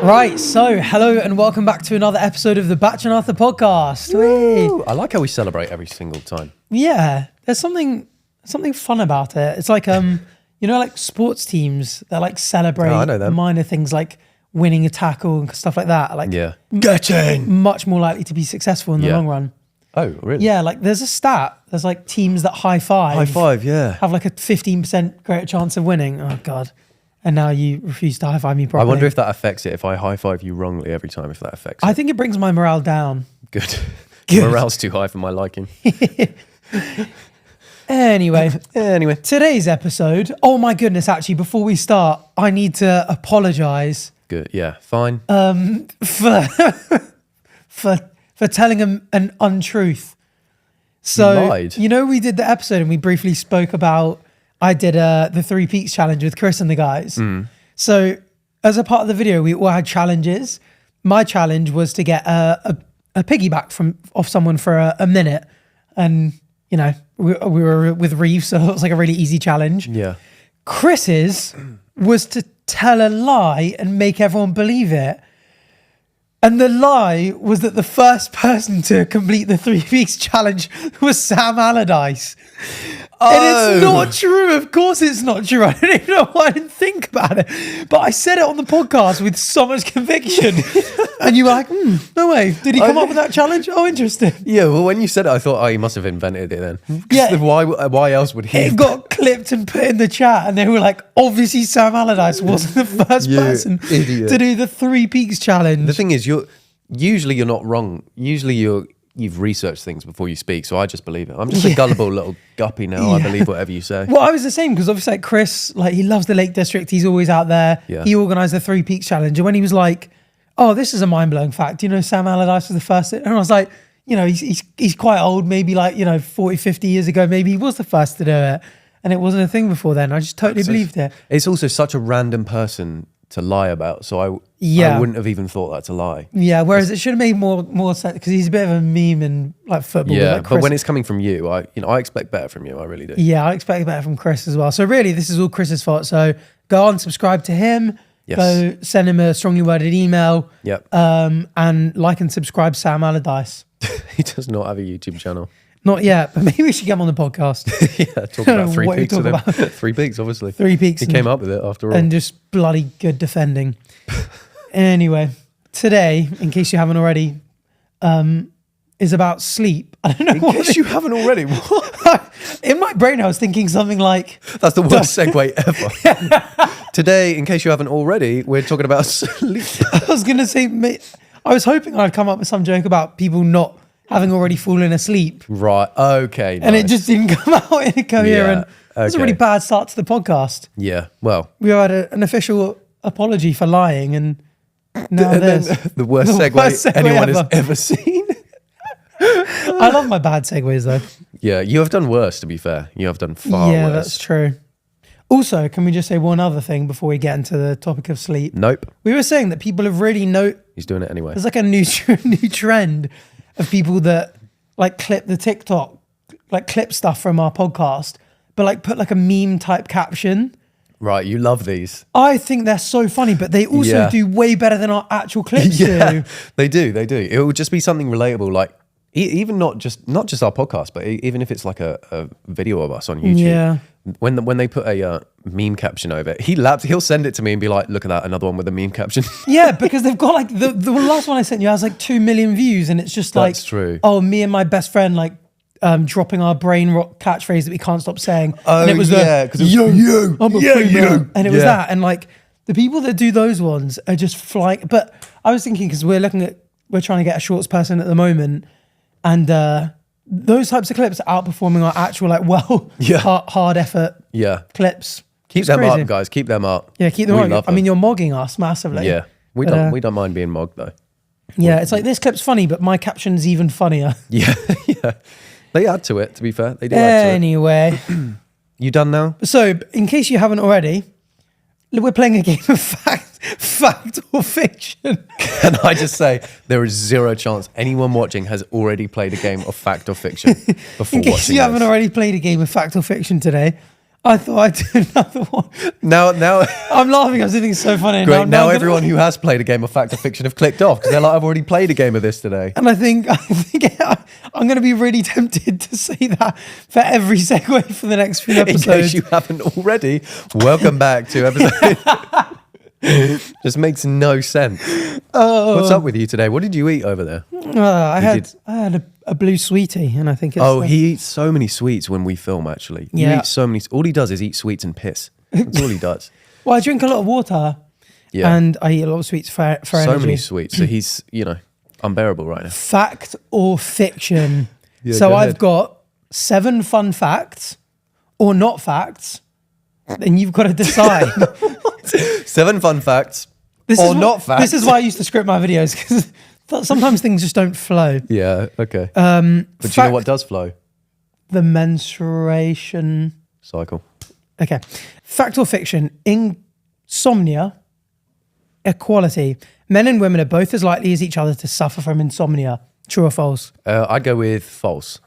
Right, so hello and welcome back to another episode of the Bach and Arthur podcast. Woo! I like how we celebrate every single time. Yeah, there's something fun about it. It's like like sports teams that like celebrate I know them. minor things like winning a tackle and stuff like that. Like Getting much more likely to be successful in the long run. Oh, really? Yeah, like there's a stat. There's like teams that high five have like a 15% greater chance of winning. Oh god. And now you refuse to high five me properly. I wonder if that affects it. If I high five you wrongly every time, if that affects it. I think it brings my morale down. Good. Morale's too high for my liking. Anyway, Today's episode. Oh my goodness! Actually, before we start, I need to apologise. Good. Yeah. Fine. For telling an untruth. So You lied. We did the episode and we briefly spoke about. I did the 3 Peaks challenge with Chris and the guys. So as a part of the video, we all had challenges. My challenge was to get a piggyback off someone for a minute, and we were with Reeve, so it was like a really easy challenge. Yeah. Chris's was to tell a lie and make everyone believe it. And the lie was that the first person to complete the 3 Peaks challenge was Sam Allardyce. And it's not true. Of course it's not true. I don't even know why I didn't think about it. But I said it on the podcast with so much conviction. And you were like, no way. Did he come up with that challenge? Oh, interesting. Yeah, well, when you said it, I thought, he must have invented it then. Yeah. Why else would he? It got clipped and put in the chat. And they were like, obviously Sam Allardyce wasn't the first person to do the 3 Peaks challenge. The thing is, usually you're not wrong. Usually you've researched things before you speak, so I just believe it. I'm just a gullible little guppy now. I believe whatever you say. Well, I was the same because obviously like Chris, like he loves the Lake District. He's always out there. Yeah. He organised the 3 Peaks challenge. And when he was like, oh, this is a mind-blowing fact. Sam Allardyce was the first. And I was like, he's quite old, maybe like, 40, 50 years ago, maybe he was the first to do it. And it wasn't a thing before then. I just totally believed it. It's also such a random person to lie about, so I wouldn't have even thought that's a lie. Yeah, whereas it should have made more sense because he's a bit of a meme in like football. Yeah, like but when it's coming from you, I expect better from you. I really do. Yeah, I expect better from Chris as well. So really, this is all Chris's fault. So go on, subscribe to him. Yes. Go send him a strongly worded email. Yep. And like and subscribe Sam Allardyce. He does not have a YouTube channel. Not yet, but maybe we should get him on the podcast. Yeah, talk about 3 Peaks with him. About. 3 Peaks, obviously. 3 Peaks. He came up with it after all. And just bloody good defending. Anyway, today, in case you haven't already, is about sleep. I don't know In case you haven't already. What? In my brain, I was thinking something like... That's the worst segue ever. Today, in case you haven't already, we're talking about sleep. I was going to say... I was hoping I'd come up with some joke about people not having already fallen asleep. Right, okay. And it just didn't come out in a coherent... It was a really bad start to the podcast. Yeah, well... We had an official apology for lying and now the worst segue anyone has ever seen. I love my bad segues though. Yeah, you have done worse, to be fair. You have done far worse. Yeah, that's true. Also, can we just say one other thing before we get into the topic of sleep? Nope. We were saying that people have really He's doing it anyway. There's like a new trend of people that like clip the TikTok, like clip stuff from our podcast, but like put like a meme type caption. Right, you love these. I think they're so funny, but they also do way better than our actual clips do. They do. It will just be something relatable, like even not just our podcast, but even if it's like a video of us on YouTube. Yeah. When they put a meme caption over it, he'll send it to me and be like, look at that, another one with a meme caption. Yeah, because they've got like the last one I sent you has like 2 million views, and it's just That's true. Oh, me and my best friend like dropping our brain rock catchphrase that we can't stop saying. Oh, and it was yo, I'm a female. And it was that. And like the people that do those ones are just flying. But I was thinking, because we're trying to get a shorts person at the moment, and those types of clips are outperforming our actual hard effort clips. Keep them up, guys. Keep them up. Yeah, keep them up. I mean, you're mogging us massively. Yeah, we don't mind being mogged though. Yeah, it's like this clip's funny, but my caption's even funnier. Yeah. They add to it, to be fair. They do add to it. Anyway. You done now? So, in case you haven't already, we're playing a game of fact or fiction. Can I just say, there is zero chance anyone watching has already played a game of fact or fiction before watching In case you haven't already played a game of fact or fiction today, I thought I'd do another one. Now, I'm laughing. I was thinking it's so funny. great. Now everyone who has played a game of Fact or Fiction have clicked off because they're like, I've already played a game of this today. And I think I'm going to be really tempted to say that for every segue for the next few episodes. In case you haven't already, welcome back to episode. Just makes no sense. What's up with you today? What did you eat over there? I had a blue sweetie, and I think it's... He eats so many sweets when we film, actually. Yeah. He eats so many... All he does is eat sweets and piss. That's all he does. Well, I drink a lot of water, and I eat a lot of sweets for energy. So many sweets. So he's, unbearable right now. Fact or fiction? Yeah, so go I've ahead. got 7 fun facts or not facts, and you've got to decide. 7 fun facts not facts. This is why I used to script my videos, because sometimes things just don't flow. Yeah, okay. But do you know what does flow? The menstruation Cycle. Okay. Fact or fiction? Insomnia, equality. Men and women are both as likely as each other to suffer from insomnia. True or false? I'd go with false.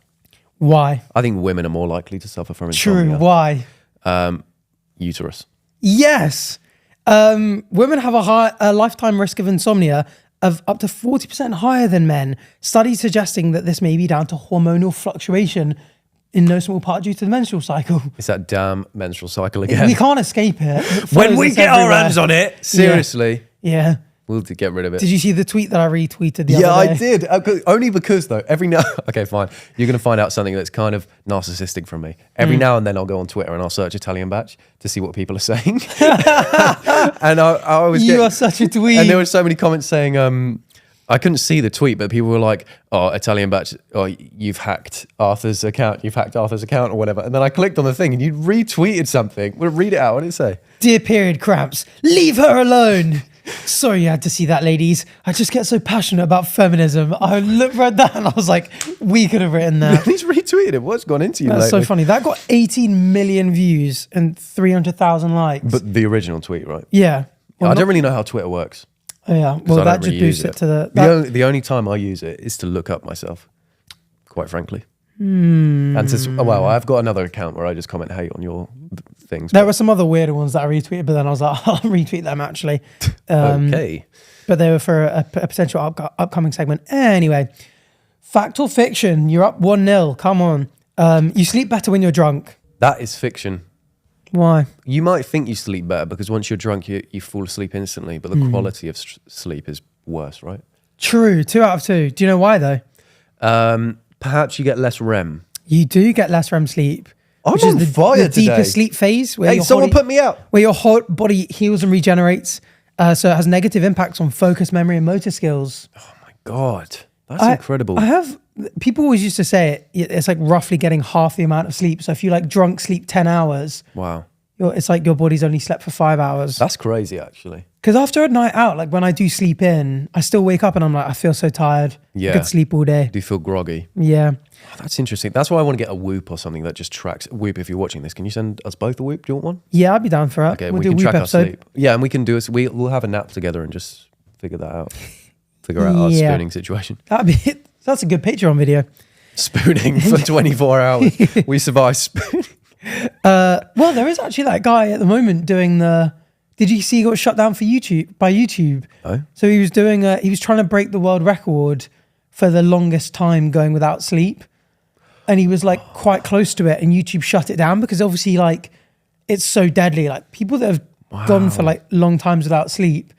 Why? I think women are more likely to suffer from insomnia. True. Why? Uterus. Yes. Women have a lifetime risk of insomnia of up to 40% higher than men. Studies suggesting that this may be down to hormonal fluctuation in no small part due to the menstrual cycle. It's that damn menstrual cycle again. We can't escape it. When we get our hands on it, seriously, Yeah. we'll get rid of it. Did you see the tweet that I retweeted the other day? Yeah, I did. Only because though, every now... Okay, fine. You're going to find out something that's kind of narcissistic from me. Every now and then I'll go on Twitter and I'll search italianbach to see what people are saying. And I always You are such a dweeb. And there were so many comments saying... I couldn't see the tweet, but people were like, oh, italianbach, oh, you've hacked Arthur's account, or whatever. And then I clicked on the thing and you retweeted something. Well, read it out. What did it say? Dear period cramps, leave her alone. Sorry you had to see that, ladies. I just get so passionate about feminism. I read that and I was like, we could have written that. He's retweeted it. What's gone into you That's lately? so funny. That got 18 million views and 300,000 likes. But the original tweet, right? Yeah. Well, I don't really know how Twitter works. Oh, yeah. Well, that just boosts it to the... The only time I use it is to look up myself, quite frankly. And I've got another account where I just comment hate on your things. There were some other weirder ones that I retweeted, but then I was like, I'll retweet them actually. Okay. But they were for a potential upcoming segment. Anyway, fact or fiction? You're up 1-0. Come on. You sleep better when you're drunk. That is fiction. Why? You might think you sleep better because once you're drunk, you fall asleep instantly, but the quality of sleep is worse, right? True. 2 out of 2. Do you know why though? Perhaps you get less REM. You do get less REM sleep. I'm which on is fire the deeper today. sleep phase. Where Hey, your someone put me out. Where your whole body heals and regenerates. So it has negative impacts on focus, memory, and motor skills. Oh my God. That's incredible. People always used to say it's like roughly getting half the amount of sleep. So if you like drunk sleep 10 hours, Wow. it's like your body's only slept for 5 hours. That's crazy, actually. Because after a night out, like when I do sleep in, I still wake up and I'm like, I feel so tired. Yeah. I could sleep all day. Do you feel groggy? Yeah. Oh, that's interesting. That's why I want to get a Whoop or something that just tracks. Whoop, if you're watching this, can you send us both a Whoop? Do you want one? Yeah, I'd be down for it. Okay, we'll we do a can Whoop track our episode. sleep. Yeah, and we can do it. We'll have a nap together and just figure that out. Figure out our spooning situation. That's a good Patreon video. Spooning for 24 hours. We survive spooning. Well, there is actually that guy at the moment doing the... Did you see he got shut down by YouTube? Oh. So he was doing he was trying to break the world record for the longest time going without sleep. And he was like quite close to it and YouTube shut it down because obviously like it's so deadly. Like people that have gone for like long times without sleep,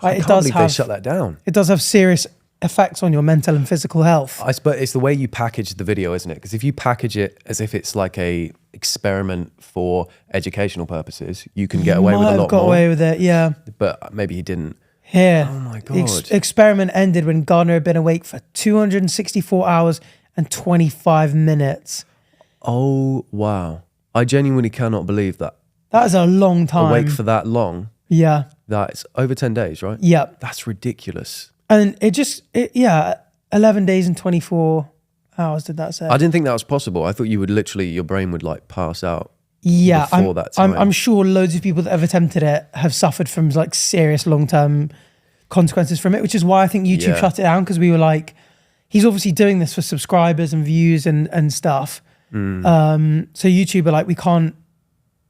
like, I can't believe they shut that down. It does have serious effects on your mental and physical health. I suppose it's the way you package the video, isn't it? Because if you package it as if it's like a experiment for educational purposes, you can get away with a lot more. Got away with it, yeah. But maybe he didn't. Here. Oh my God. Experiment ended when Gardner had been awake for 264 hours and 25 minutes. Oh, wow. I genuinely cannot believe that. That is a long time. Awake for that long. Yeah. That's over 10 days, right? Yeah. That's ridiculous. And 11 days and 24 hours did that say? I didn't think that was possible. I thought you would literally, your brain would like pass out. Yeah. Before that time. I'm sure loads of people that have attempted it have suffered from like serious long-term consequences from it, which is why I think YouTube shut it down because we were like, he's obviously doing this for subscribers and views and stuff. So YouTube are like, we can't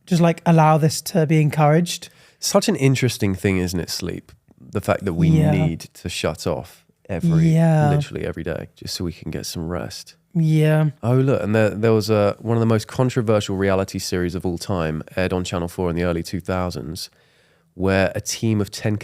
just like allow this to be encouraged. Such an interesting thing, isn't it? Sleep. The fact that we need to shut off literally every day, just so we can get some rest. Yeah. Oh, look, and there was one of the most controversial reality series of all time, aired on Channel 4 in the early 2000s, where a team of 10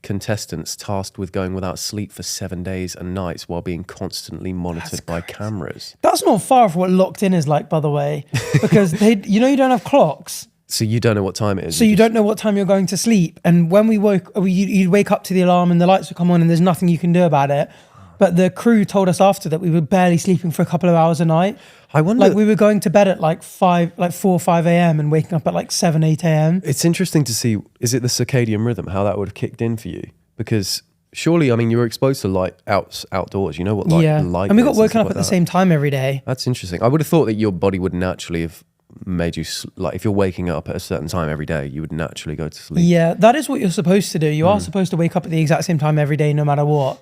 contestants tasked with going without sleep for 7 days and nights while being constantly monitored by cameras. That's not far from what locked in is like, by the way, because you don't have clocks. So you don't know what time it is. So you don't know what time you're going to sleep. And when we woke, you'd wake up to the alarm and the lights would come on and there's nothing you can do about it. But the crew told us after that we were barely sleeping for a couple of hours a night. I wonder, like we were going to bed at like 4 or 5 a.m. and waking up at like 7, 8 a.m. It's interesting to see, is it the circadian rhythm, how that would have kicked in for you? Because surely, I mean, you were exposed to light outdoors. You know what light and we is got woken up like at the same time every day. That's interesting. I would have thought that your body would naturally have made you, like if you're waking up at a certain time every day, you would naturally go to sleep. Yeah, that is what you're supposed to do. You are supposed to wake up at the exact same time every day, no matter what.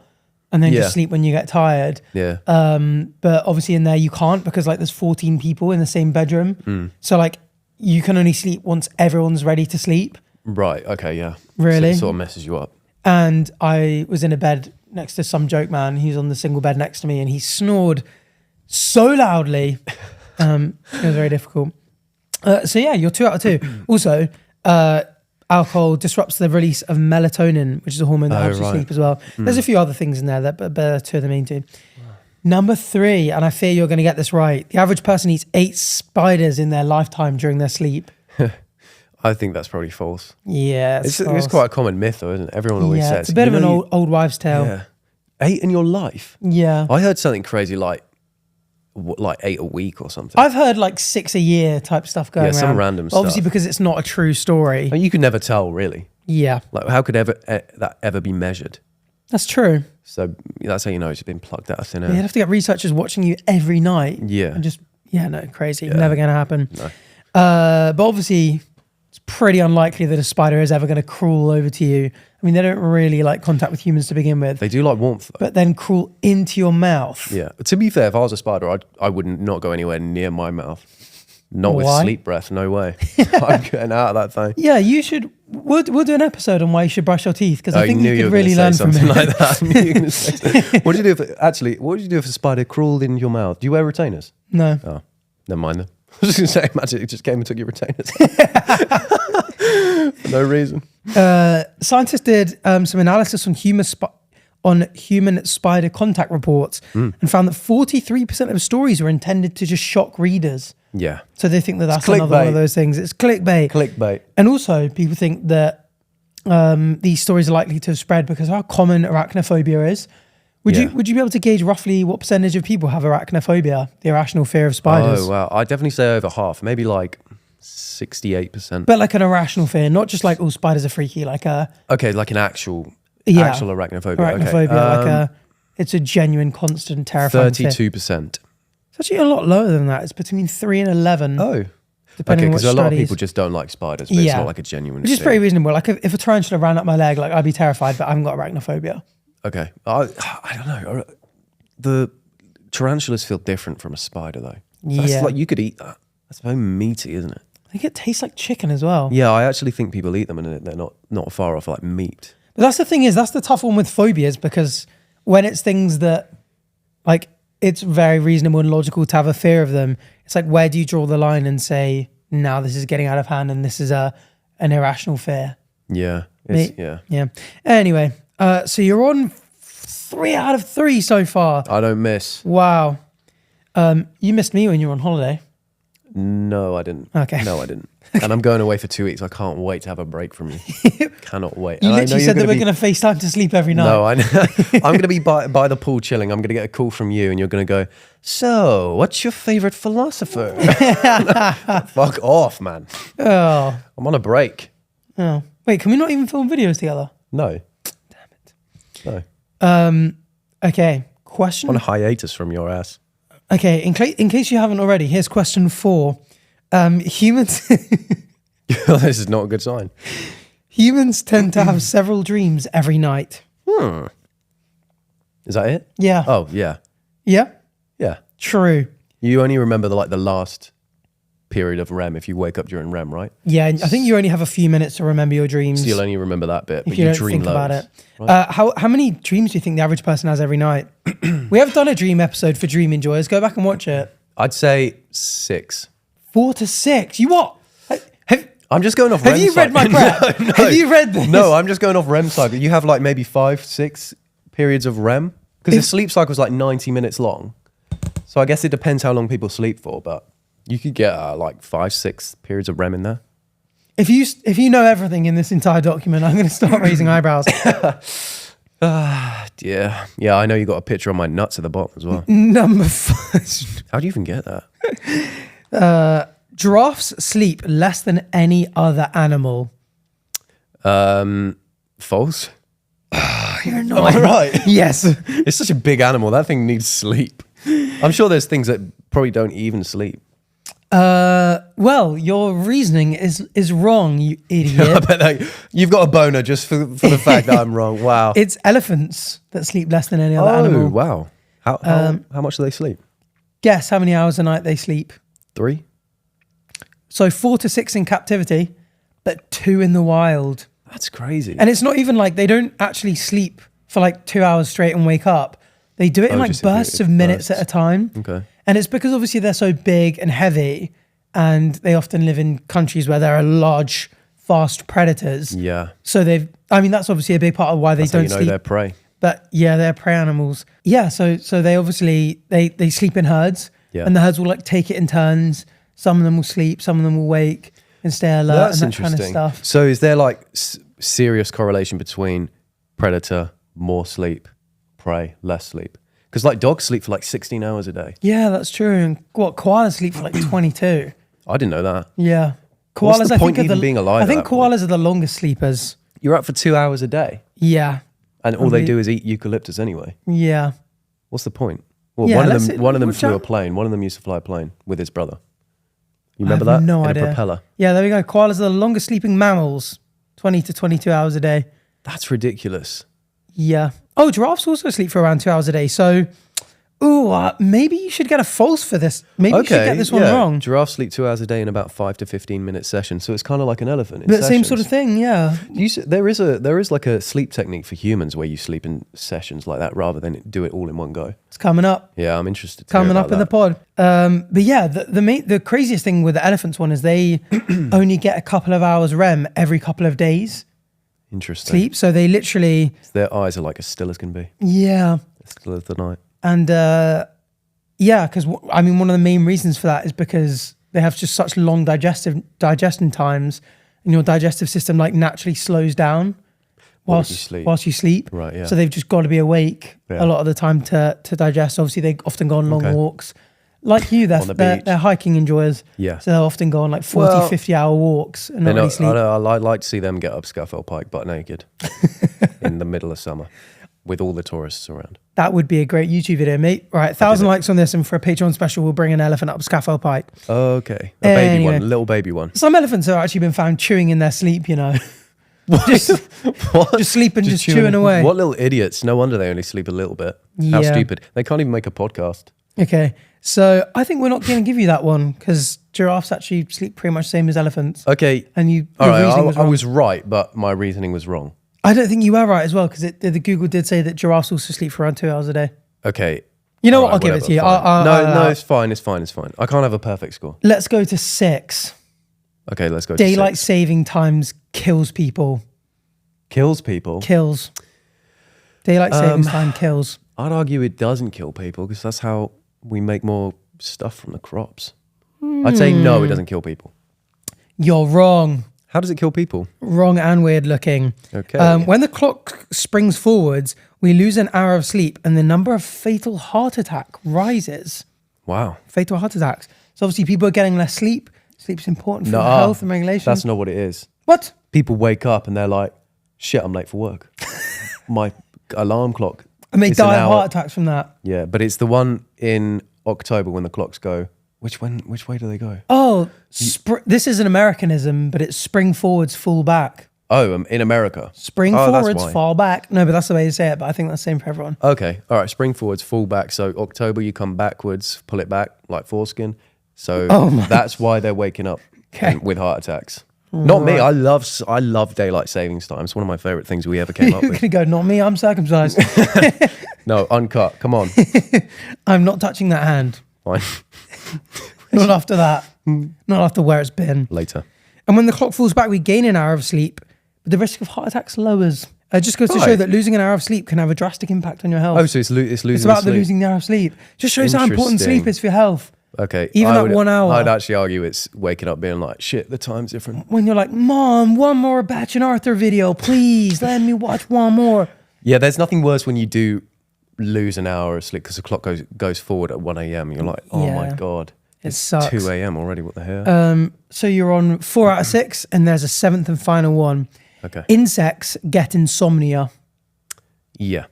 And then just sleep when you get tired. Yeah. But obviously in there you can't because like there's 14 people in the same bedroom. So like you can only sleep once everyone's ready to sleep. Right. Okay. Yeah. Really? So it sort of messes you up. And I was in a bed next to some joke man. He's on the single bed next to me and he snored so loudly. It was very difficult. So yeah, you're 2 out of 2. Also, alcohol disrupts the release of melatonin, which is a hormone that helps you sleep as well. There's a few other things in there, but are 2 of the main 2. Number 3, and I fear you're going to get this right. The average person eats 8 spiders in their lifetime during their sleep. I think that's probably false. Yeah, it's quite a common myth, though, isn't it? Everyone always says. It's a bit of an old wives' tale. Yeah. 8 in your life? Yeah. I heard something crazy like 8 a week or something. I've heard like 6 a year type stuff going around. Yeah, some random stuff. Obviously because it's not a true story. You could never tell, really. Yeah. Like, how could that ever be measured? That's true. So that's how you know it's been plucked out of thin air. You'd have to get researchers watching you every night. Yeah. And just, crazy. Yeah. Never going to happen. No. But obviously, it's pretty unlikely that a spider is ever going to crawl over to you. I mean, they don't really like contact with humans to begin with. They do like warmth, though. But then crawl into your mouth. Yeah. To be fair, if I was a spider, I would not go anywhere near my mouth. Not with sleep breath, no way. I'm getting out of that thing. Yeah, you should. We'll do an episode on why you should brush your teeth because I think you could were really learn from it. Like that. I knew you were gonna say something. What would you do if a spider crawled in your mouth? Do you wear retainers? No. Oh, never mind then. I was just going to say, imagine it just came and took your retainers. For no reason. Scientists did some analysis on human spider contact reports and found that 43% of stories were intended to just shock readers. Yeah. So they think that's another one of those things. It's clickbait. Clickbait. And also people think that these stories are likely to have spread because of how common arachnophobia is. Would you be able to gauge roughly what percentage of people have arachnophobia, the irrational fear of spiders? Oh, wow. I'd definitely say over half, maybe like 68%. But like an irrational fear, not just like all spiders are freaky, like a... Okay, like an actual arachnophobia. Arachnophobia, it's a genuine, constant, terrifying 32%. It's actually a lot lower than that. It's between 3 and 11. Oh. Depending on what because a lot of studies. people just don't like spiders, but it's not like a genuine Which is pretty reasonable. Like if a tarantula ran up my leg, like I'd be terrified, but I haven't got arachnophobia. Okay. I don't know. The tarantulas feel different from a spider, though. That's like, you could eat that. That's very meaty, isn't it? I think it tastes like chicken as well. Yeah, I actually think people eat them and they're not far off like meat. But that's the thing that's the tough one with phobias because when it's things that, like, it's very reasonable and logical to have a fear of them, it's like, where do you draw the line and say, now this is getting out of hand and this is an irrational fear? Yeah. Yeah. Anyway, so you're on 3 out of 3 so far. I don't miss. Wow. You missed me when you were on holiday. No, I didn't. Okay. No, I didn't. And I'm going away for 2 weeks. I can't wait to have a break from you. Cannot wait. You literally said that we're going to FaceTime to sleep every night. No, I'm going to be by the pool chilling. I'm going to get a call from you and you're going to go, so what's your favorite philosopher? Fuck off, man. Oh. I'm on a break. Oh. Wait, can we not even film videos together? No. Damn it. No. Okay. Question. On a hiatus from your ass. Okay. In case you haven't already, here's question 4. Humans. This is not a good sign. Humans tend to have several dreams every night. Is that it? Yeah. Oh, yeah. Yeah? Yeah. True. You only remember the last period of REM if you wake up during REM, right? Yeah, I think you only have a few minutes to remember your dreams. So you'll only remember that bit, but if you don't dream think loads. about it. Right? How many dreams do you think the average person has every night? We have done a dream episode for dream enjoyers. Go back and watch it. I'd say 6. 4 to 6. You what? I'm just going off REM Have you read my prep? No. Have you read this? No, I'm just going off REM cycle. You have like maybe 5, 6 periods of REM because the sleep cycle is like 90 minutes long. So I guess it depends how long people sleep for, but you could get like 5, 6 periods of REM in there. If you know everything in this entire document, I'm going to start raising eyebrows. Yeah, I know you got a picture on my nuts at the bottom as well. Number 5. How do you even get that? Giraffes sleep less than any other animal. False. You're Am I right? Yes. It's such a big animal. That thing needs sleep. I'm sure there's things that probably don't even sleep. Well, your reasoning is wrong, you idiot. I bet you've got a boner just for the fact that I'm wrong. Wow. It's elephants that sleep less than any other animal. Wow. How much do they sleep? Guess how many hours a night they sleep. 3? So 4 to 6 in captivity, but 2 in the wild. That's crazy. And it's not even like they don't actually sleep for like 2 hours straight and wake up. They do it in like just bursts of minutes at a time. Okay. And it's because obviously they're so big and heavy, and they often live in countries where there are large, fast predators. Yeah. So that's obviously a big part of why they That's how don't you know sleep. they're prey. But yeah, they're prey animals. Yeah, so they obviously they sleep in herds, Yeah. and the herds will like take it in turns. Some of them will sleep, some of them will wake and stay alert. That's and that interesting. kind of stuff. So is there like serious correlation between predator, more sleep, prey, less sleep? Because like dogs sleep for like 16 hours a day. Yeah, that's true. And koalas sleep for like 22. I didn't know that. Yeah, What's koalas. the I point think even being alive I think at that point? koalas are the longest sleepers. You're up for 2 hours a day, Yeah, and all they do is eat eucalyptus anyway. yeah. What's the point? Well, Yeah, one of them let's flew a chat- plane. One of them used to fly a plane with his brother. You I remember have that? no In idea. a propeller. Yeah, there we go. Koalas are the longest sleeping mammals, 20 to 22 hours a day. That's ridiculous. Yeah. Oh, giraffes also sleep for around 2 hours a day. So, maybe you should get a false for this. Maybe you should get this one wrong. Giraffes sleep 2 hours a day in about 5 to 15 minute sessions. So it's kind of like an elephant. In But same sessions. sort of thing, yeah. There is like a sleep technique for humans where you sleep in sessions like that rather than do it all in one go. It's coming up. Yeah, I'm interested. Coming up in the pod. But yeah, the craziest thing with the elephants one is they only get a couple of hours REM every couple of days Interesting. sleep. So they literally, Their eyes are like as still as can be. yeah. As still as the night. And yeah, because one of the main reasons for that is because they have just such long digestion times, and your digestive system like naturally slows down whilst you sleep. Right, yeah. So they've just got to be awake Yeah. a lot of the time to digest. Obviously, they often go on long Okay. walks. Like you, On the they're beach. hiking enjoyers. Yeah. So they'll often go on like 40, 50 hour walks and not really sleep. I'd like to see them get up Scafell Pike butt naked in the middle of summer with all the tourists around. That would be a great YouTube video, mate. Right, 1,000 likes on this, and for a Patreon special, we'll bring an elephant up Scafell Pike. Okay. A baby Anyway. one, a little baby one. Some elephants have actually been found chewing in their sleep, you know. What? Just sleeping, just chewing away. What little idiots. No wonder they only sleep a little bit. How Yeah. stupid. They can't even make a podcast. Okay, so I think we're not going to give you that one because giraffes actually sleep pretty much the same as elephants. Okay. And your All right, reasoning was I wrong. was right, but my reasoning was wrong. I don't think you were right as well because the Google did say that giraffes also sleep for around 2 hours a day. Okay. You know All what? right, I'll give it whatever, to you. fine. I'll No, it's fine. I can't have a perfect score. Let's go to 6. Okay, let's go to Daylight 6. saving times kills people. Kills people. Kills. Daylight savings time kills. I'd argue it doesn't kill people because that's how we make more stuff from the crops. I'd say no, it doesn't kill people. You're wrong. How does it kill people? Wrong and weird looking. Okay. When the clock springs forwards, we lose an hour of sleep and the number of fatal heart attack rises. Wow. Fatal heart attacks. So obviously people are getting less sleep. Sleep's important for health and regulation. That's not what it is. What? People wake up and they're like, shit, I'm late for work. My alarm clock. And they is an die of hour. heart attacks from that. Yeah, but it's the one in October when the clocks go. Which way do they go? Oh, this is an Americanism, but it's spring forwards, fall back. Oh, in America. Spring Oh, that's forwards, why. fall back. No, but that's the way to say it. But I think that's the same for everyone. Okay, all right. Spring forwards, fall back. So October, you come backwards, pull it back like foreskin. So Oh my. that's why they're waking up Okay. with heart attacks. Not me. Right. I love daylight savings time. It's one of my favorite things we ever came up You're with. gonna go, not me, I'm circumcised. No, uncut. Come on. I'm not touching that hand. Fine. Not after that. Not after where it's been. Later. And when the clock falls back, we gain an hour of sleep, but the risk of heart attacks lowers. It just goes to show Right. that losing an hour of sleep can have a drastic impact on your health. Oh, so it's losing it's about the sleep. losing the hour of sleep. Just shows how important Interesting. sleep is for your health. Okay. Even that 1 hour. I'd actually argue it's waking up being like, shit, the time's different. When you're like, Mom, one more Batch and Arthur video, please let me watch one more. Yeah, there's nothing worse when you do lose an hour of sleep because the clock goes forward at 1 a.m. You're like, oh my Yeah. God. It It's sucks. 2 a.m. already. What the hell? So you're on 4 out of 6, and there's a 7th and final one. Okay. Insects get insomnia. Yeah.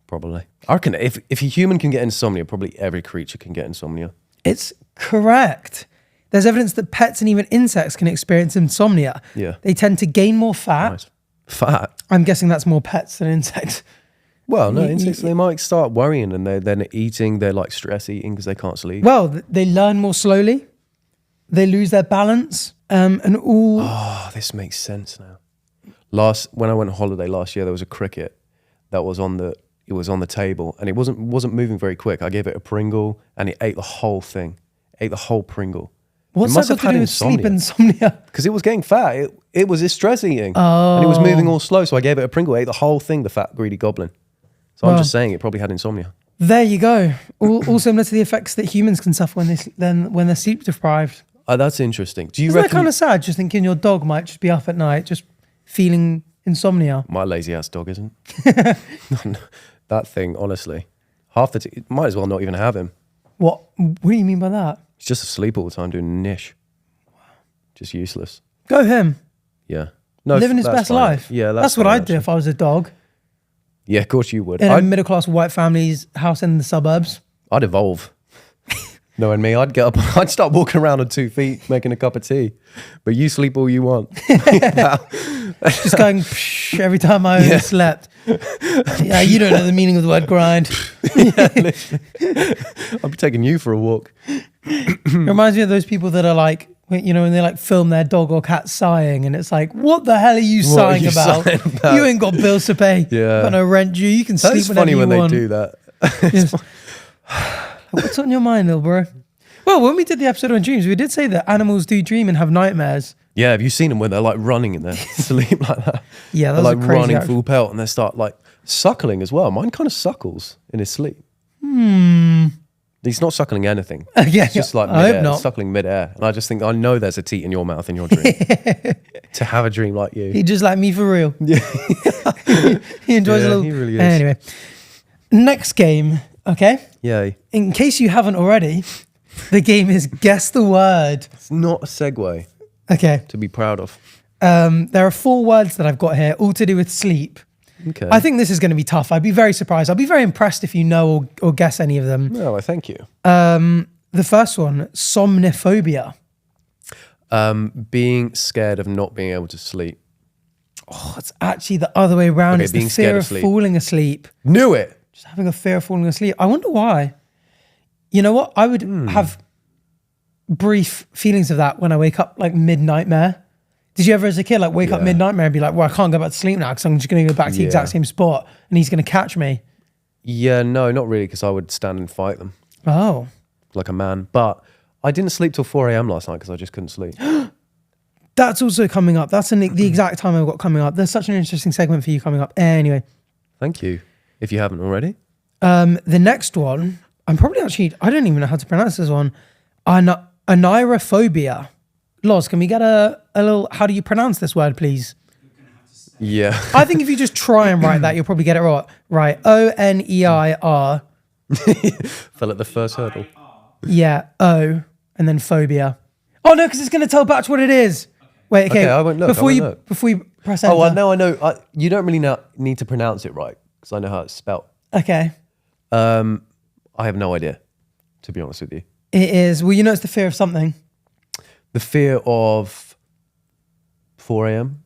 Probably. I reckon if a human can get insomnia, probably every creature can get insomnia. It's correct. There's evidence that pets and even insects can experience insomnia. Yeah. They tend to gain more fat. Nice. Fat. I'm guessing that's more pets than insects. Well, no, insects, they might start worrying and they're then eating, they're like stress eating because they can't sleep. Well, they learn more slowly. They lose their balance. And all... Oh, this makes sense now. When I went on holiday last year, there was a cricket that was on the table and it wasn't moving very quick. I gave it a Pringle and it ate the whole thing. Ate the whole Pringle. What's that got to do with sleep insomnia? Because it was getting fat. It was stress eating. And it was moving all slow. So I gave it a Pringle, ate the whole thing, the fat, greedy goblin. So I'm just saying it probably had insomnia. There you go. All similar to the effects that humans can suffer when they're sleep deprived. That's interesting. Do you Isn't that reckon kind of sad, just thinking your dog might just be up at night, just feeling insomnia? my lazy ass dog isn't? That thing, honestly, might as well not even have him. What do you mean by that? He's just asleep all the time doing niche. Just useless. Go him. Yeah. No, Living his that's best fine. life. Yeah, that's what fine, I'd do if I was a dog Yeah, of course you would. in a middle-class white family's house in the suburbs. I'd evolve. Knowing me, I'd get up, I'd start walking around on 2 feet, making a cup of tea. But you sleep all you want. Just going psh, every time I overslept. Yeah, you don't know the meaning of the word grind. I'll be taking you for a walk. It reminds me of those people that are like, you know, when they like film their dog or cat sighing, and it's like, what the hell are you What are sighing you about? sighing about? You ain't got bills to pay. Yeah. Got no rent due. You can sleep That's whenever funny you when want. they do that. Yes. What's on your mind, little bro? Well, when we did the episode on dreams, we did say that animals do dream and have nightmares. Yeah, have you seen them when they're like running in their sleep like that? Yeah, they're those like are crazy. running full pelt and they start like suckling as well. Mine kind of suckles in his sleep. He's not suckling anything. Yeah, It's just like I hope mid-air, not. suckling mid-air. And I just think, I know there's a teat in your mouth in your dream. To have a dream like you. He just like me for real. Yeah. He enjoys a Yeah, little. he really is. Anyway, next game. Okay. Yay. In case you haven't already, the game is guess the word. It's not a segue Okay. to be proud of. There are 4 words that I've got here, all to do with sleep. Okay. I think this is going to be tough. I'd be very surprised. I'll be very impressed if you know or guess any of them. No, I thank you. The first one, somniphobia. Being scared of not being able to sleep. Oh, it's actually the other way around. Okay, It's the being scared fear of of sleep. falling asleep. Knew it. Just having a fear of falling asleep. I wonder why. You know what? I would have brief feelings of that when I wake up like mid-nightmare. Did you ever as a kid like wake up Yeah. mid-nightmare and be like, well, I can't go back to sleep now because I'm just going to go back to the exact same spot and he's going to catch me? Yeah, no, not really, because I would stand and fight them Oh. like a man. But I didn't sleep till 4 a.m. last night because I just couldn't sleep. That's also coming up. That's the exact time I've got coming up. There's such an interesting segment for you coming up. Anyway. Thank you. If you haven't already. The next one, I don't even know how to pronounce this one. Anirophobia. Loz, can we get a little, how do you pronounce this word, please? Yeah. I think if you just try and write that, you'll probably get it right. Right. O-N-E-I-R. Fell at the first hurdle. Yeah. O. And then phobia. Oh, no, because it's going to tell Batch what it is. Wait, okay. I won't look. Before I won't look. you press enter. Oh, I know. You don't really need to pronounce it right because I know how it's spelled. Okay. I have no idea, to be honest with you. It is, well, you know, it's the fear of something. The fear of 4 a.m.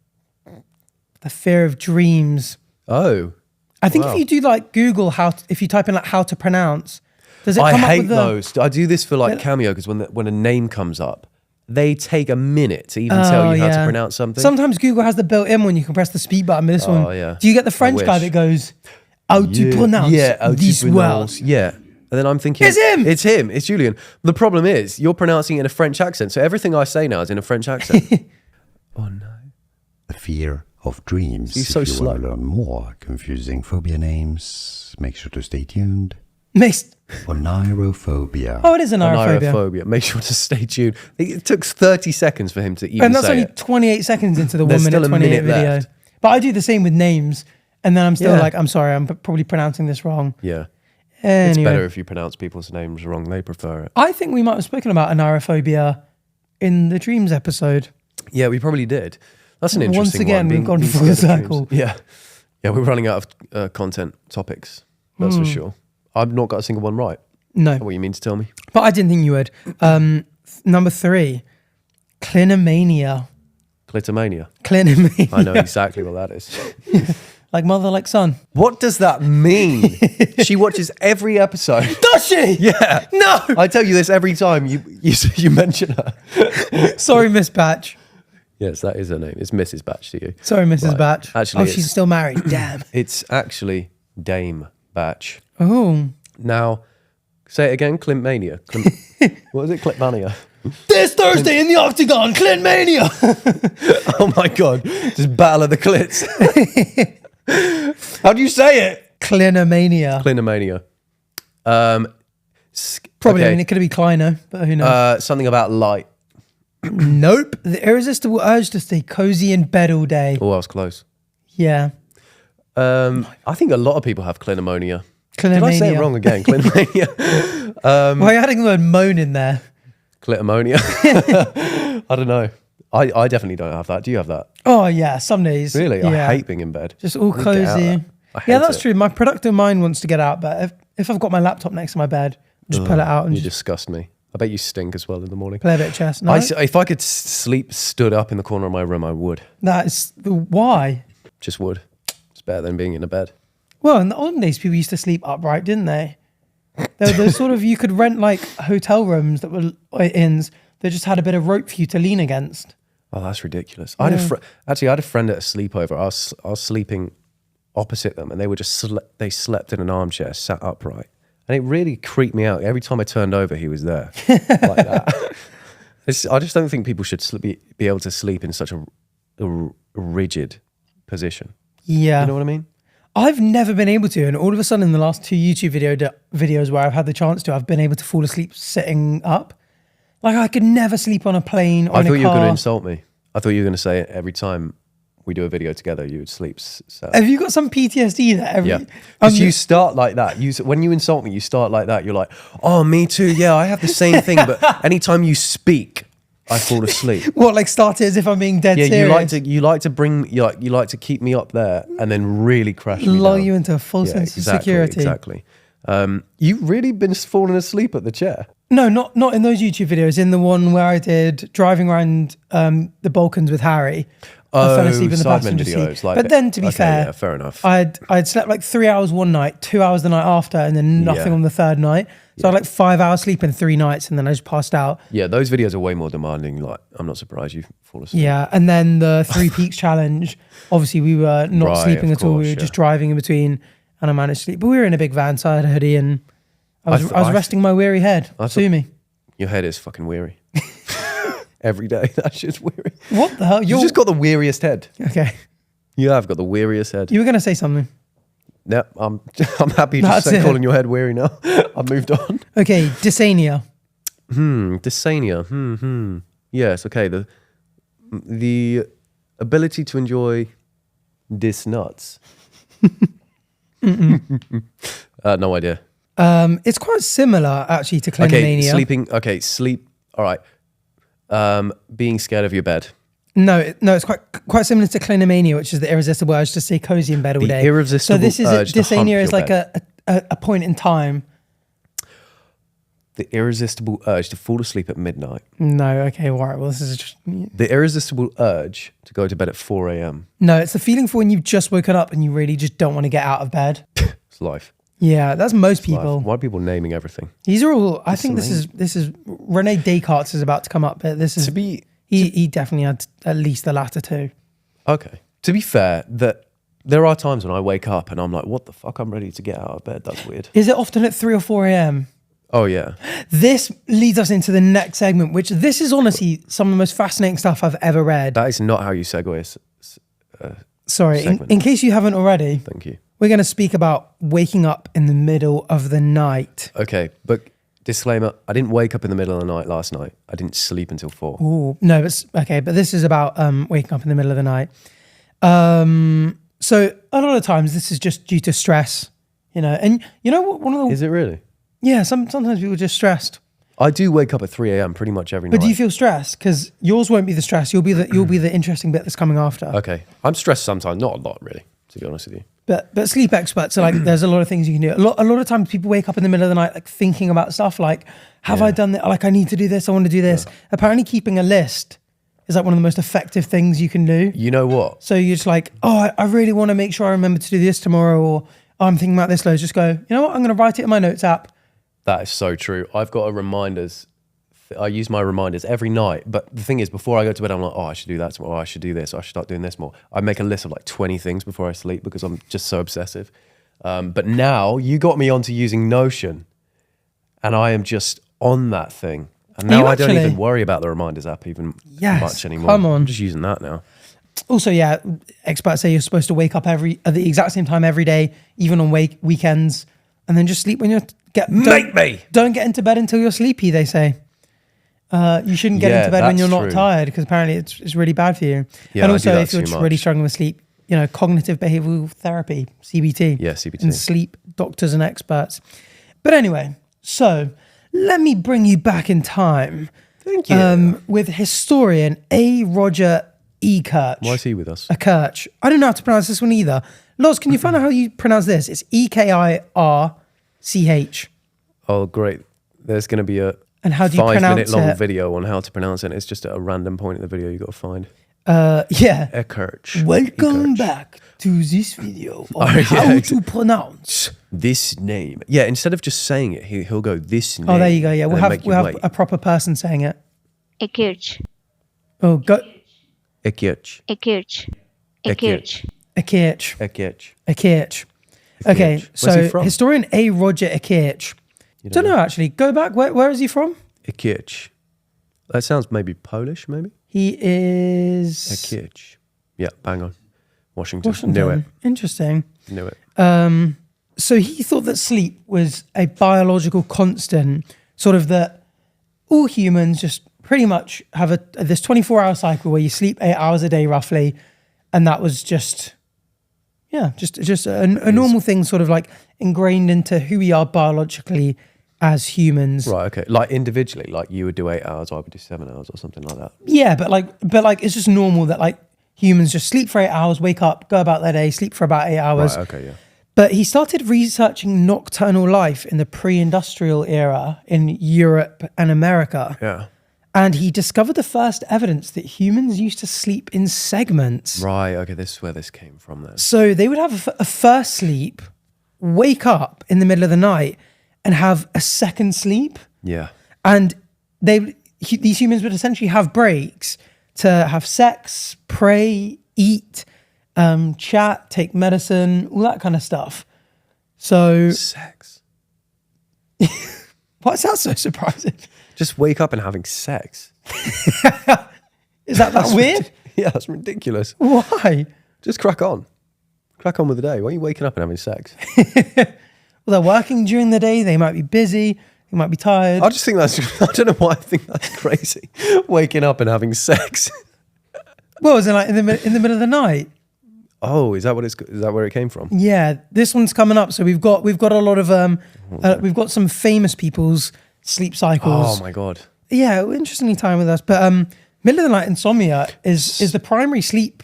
The fear of dreams. Oh. I think Wow. if you do like Google if you type in like how to pronounce, Does it I come up hate with the... those. I do this for like Cameo because when a name comes up, they take a minute to even tell you how to pronounce something. Sometimes Google has the built-in when you can press the speed button. But this one, yeah. do you get the French guy that goes, how to pronounce these words? Yeah. And then I'm thinking, It's him! It's him. It's Julian. The problem is you're pronouncing it in a French accent. So everything I say now is in a French accent. Oh, no. The fear of dreams. He's so if you slow. want to learn more confusing phobia names, make sure to stay tuned. For Onyrophobia. Oh, it is an onyrophobia. Onyrophobia. Make sure to stay tuned. It took 30 seconds for him to even And that's say only it. 28 seconds into the There's 1 still minute, a 28 minute video. left. But I do the same with names. And then I'm still Yeah. like, I'm sorry, I'm probably pronouncing this wrong. Yeah. Anyway. It's better if you pronounce people's names wrong. They prefer it. I think we might have spoken about onyrophobia in the dreams episode. Yeah, we probably did. That's an interesting Once again, one. we've gone being full scared of circle. dreams. Yeah. Yeah, we're running out of content topics. That's for sure. I've not got a single one right. No. Is that what you mean to tell me? But I didn't think you would. Number 3, clinomania. Clitomania. Clinomania. I know exactly what that is. Like mother, like son. What does that mean? She watches every episode. Does she? Yeah. No. I tell you this every time you mention her. Sorry, Miss Batch. Yes, that is her name. It's Mrs. Batch to you. Sorry, Mrs. Right. Batch. Actually, she's still married. Damn. It's actually Dame Batch. Oh. Now, say it again, Clintmania. What was it? Clintmania. This Thursday in the Octagon, Clintmania. Oh my God. Just battle of the clits. How do you say it? Clinomania. Clinomania. Probably, okay. I mean, it could be Clino, but who knows? Something about light. Nope. The irresistible urge to stay cozy in bed all day. Oh, I was close. Yeah. I think a lot of people have clinomonia. Clinomania. Did I say it wrong again? Clinomania. Why are you adding the word moan in there? Clitomonia. I don't know. I definitely don't have that. Do you have that? Oh, yeah. Some days. Really? Yeah. I hate being in bed. Just all I get out of cozy. that. I hate Yeah, that's it. true. My productive mind wants to get out, but if I've got my laptop next to my bed, just pull it out and You just disgust me. I bet you stink as well in the morning. play a bit of chess. No, If I could sleep stood up in the corner of my room, I would. that's why. Just would. It's better than being in a bed. Well, in the olden days, people used to sleep upright, didn't they? There was sort of, you could rent like hotel rooms that were inns that just had a bit of rope for you to lean against. Oh, that's ridiculous. I had a friend at a sleepover. I was sleeping opposite them, and they were just they slept in an armchair, sat upright, and it really creeped me out. Every time I turned over, he was there, like that. I just don't think people should be able to sleep in such a rigid position. Yeah. You know what I mean? I've never been able to, and all of a sudden in the last 2 YouTube videos where I've had the chance to, I've been able to fall asleep sitting up. Like I could never sleep on a plane or I in thought a you were car. going to insult me. I thought you were going to say every time we do a video together, you would sleep sat. Have you got some PTSD there? Yeah, because you start like that. When you insult me, you start like that. You're like, oh, me too. Yeah, I have the same thing. But anytime you speak, I fall asleep. What, like start it as if I'm being dead Yeah, serious? you like to keep me up there and then really crash me lull down. you into a full sense of security. Exactly. You've really been falling asleep at the chair. No, not in those YouTube videos. In the one where I did driving around the Balkans with Harry, I fell asleep in the Sidemen passenger videos, seat. like But then, to be okay, fair, yeah, fair enough. I'd slept like 3 hours one night, 2 hours the night after, and then nothing Yeah. on the third night. So I had like 5 hours sleep in 3 nights, and then I just passed out. Yeah, those videos are way more demanding. Like, I'm not surprised you fall asleep. Yeah, and then the 3 Peaks challenge. Obviously, we were not Right, sleeping of at all. We course, were yeah. just driving in between, and I managed to sleep. But we were in a big van, so I had a hoodie, and I was I resting my weary head. Sue me. Your head is fucking weary. Every day, that shit's weary. What the hell? You've just got the weariest head. Okay. You have got the weariest head. You were going to say something. No, I'm happy to That's say it. calling your head weary now. I've moved on. Okay, dysania. Dysania. Yes, okay. The ability to enjoy dis nuts. No idea. It's quite similar actually to clinomania. Okay, sleeping. Okay, sleep. All right. Being scared of your bed. No, it's quite similar to clinomania, which is the irresistible urge to stay cozy in bed all The day. irresistible so this is urge to hump dysania is your like bed. a point in time. The irresistible urge to fall asleep at midnight. No, okay, all right. Well, this is just The irresistible urge to go to bed at 4 a.m. no. It's the feeling for when you've just woken up and you really just don't want to get out of bed. It's life. Yeah, that's most people. Why are people naming everything? These are all. I think this is Rene Descartes is about to come up, but this is he definitely had at least the latter two. Okay. To be fair, that there are times when I wake up and I'm like, what the fuck? I'm ready to get out of bed. That's weird. Is it often at 3 or 4 a.m.? Oh, yeah. This leads us into the next segment, which this is honestly some of the most fascinating stuff I've ever read. That is not how you segue. Sorry, in case you haven't already. Thank you. We're going to speak about waking up in the middle of the night. Okay, but disclaimer, I didn't wake up in the middle of the night last night. I didn't sleep until 4. Ooh, no, but this is about waking up in the middle of the night. So a lot of times this is just due to stress, and one of the... Is it really? Yeah, sometimes people are just stressed. I do wake up at 3 a.m. pretty much every night. But do you feel stressed? Because yours won't be the stress. You'll be the interesting bit that's coming after. Okay. I'm stressed sometimes. Not a lot, really, to be honest with you. But sleep experts are like, there's a lot of things you can do. A lot of times people wake up in the middle of the night like thinking about stuff like, have I done that? Like, I need to do this. I want to do this. Yeah. Apparently keeping a list is like one of the most effective things you can do. You know what? So you're just like, I really want to make sure I remember to do this tomorrow, or I'm thinking about this loads. Just go, you know what? I'm going to write it in my notes app. That is so true. I've got a reminders. I use my reminders every night. But the thing is, before I go to bed, I'm like, I should do that tomorrow. I should do this. I should start doing this more. I make a list of like 20 things before I sleep because I'm just so obsessive. But now you got me onto using Notion, and I am just on that thing. And now I don't even worry about the reminders app even much anymore. Come on. I'm just using that now. Also, yeah, experts say you're supposed to wake up at the exact same time every day, even on weekends, and then just sleep when you're... Don't get into bed until you're sleepy, they say. You shouldn't get into bed when you're not tired, because apparently it's really bad for you. Yeah, and also, if you're just really struggling with sleep, cognitive behavioral therapy, CBT. Yeah, CBT. And sleep doctors and experts. But anyway, so let me bring you back in time. Thank you. With historian A. Roger E. Kirch. Why is he with us? A Kirch. I don't know how to pronounce this one either. Loz, can you find out how you pronounce this? It's EKIRCH. Oh, great. There's going to be a and how do you 5-minute long video on how to pronounce it. It's just at a random point in the video you got to find. Yeah. Ekirch. Welcome back to this video on how to pronounce this name. Yeah, instead of just saying it, he'll go this name. Oh, there you go. Yeah, we'll have a proper person saying it. Ekirch. Oh, go. Ekirch. Ekirch. Ekirch. Ekirch. Ekirch. Ekirch. Okay, Where's so he from? historian A. Roger Ekirch. Don't know actually. Go back. Where is he from? Ekirch. That sounds maybe Polish, maybe? He is... Ekirch. Yeah, bang on. Washington. Knew it. Interesting. Knew it. So he thought that sleep was a biological constant, sort of that all humans just pretty much have this 24-hour cycle where you sleep 8 hours a day roughly, and that was just a normal thing, sort of like ingrained into who we are biologically as humans. Right, okay. Like individually, like you would do 8 hours, I would do 7 hours or something like that. Yeah, but like it's just normal that like humans just sleep for 8 hours, wake up, go about their day, sleep for about 8 hours. Right, okay, yeah. But he started researching nocturnal life in the pre-industrial era in Europe and America. Yeah. And he discovered the first evidence that humans used to sleep in segments. Right, okay, this is where this came from then. So they would have a first sleep, wake up in the middle of the night, and have a second sleep. Yeah. And these humans would essentially have breaks to have sex, pray, eat, chat, take medicine, all that kind of stuff. So sex. Why is that so surprising? Just wake up and having sex. Is that weird? Yeah, that's ridiculous. Why? Just crack on. Crack on with the day. Why are you waking up and having sex? Well, they're working during the day. They might be busy. They might be tired. I just think I don't know why I think that's crazy. Waking up and having sex. Well, is it like in the middle of the night? Oh, is that where it came from? Yeah, this one's coming up. So we've got a lot of we've got some famous people's sleep cycles. Oh my god. Yeah, interestingly time with us. But middle of the night insomnia is the primary sleep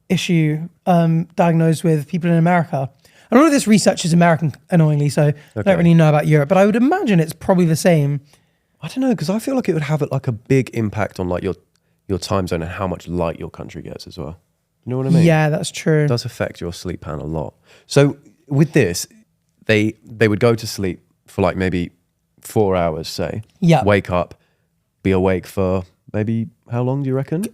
issue diagnosed with people in America. A lot of this research is American, annoyingly, so I don't really know about Europe, but I would imagine it's probably the same. I don't know, because I feel like it would have like a big impact on like your time zone and how much light your country gets as well. You know what I mean? Yeah, that's true. It does affect your sleep pattern a lot. So with this, they would go to sleep for like maybe 4 hours, say. Yeah. Wake up, be awake for maybe how long do you reckon?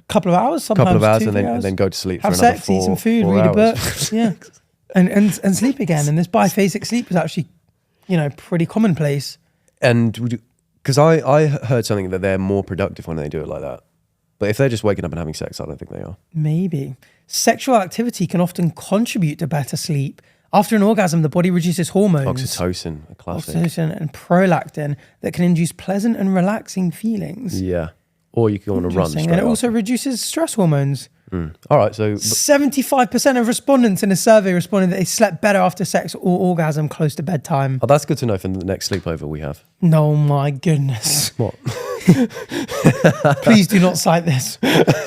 Couple of hours, sometimes Couple of hours, 2, and 3 then hours. and then go to sleep Have for another sex, eat some food, 4 read a book. hours. Yeah. And sleep again. And this biphasic sleep is actually, pretty commonplace. And because I heard something that they're more productive when they do it like that. But if they're just waking up and having sex, I don't think they are. Maybe. Sexual activity can often contribute to better sleep. After an orgasm, the body reduces hormones. Oxytocin, a classic. Oxytocin and prolactin that can induce pleasant and relaxing feelings. Yeah. Or you can go on a run straight And it after. also reduces stress hormones. All right, so 75% of respondents in a survey responded that they slept better after sex or orgasm close to bedtime. that's good to know for the next sleepover we have. No, my goodness. What? Please do not cite this.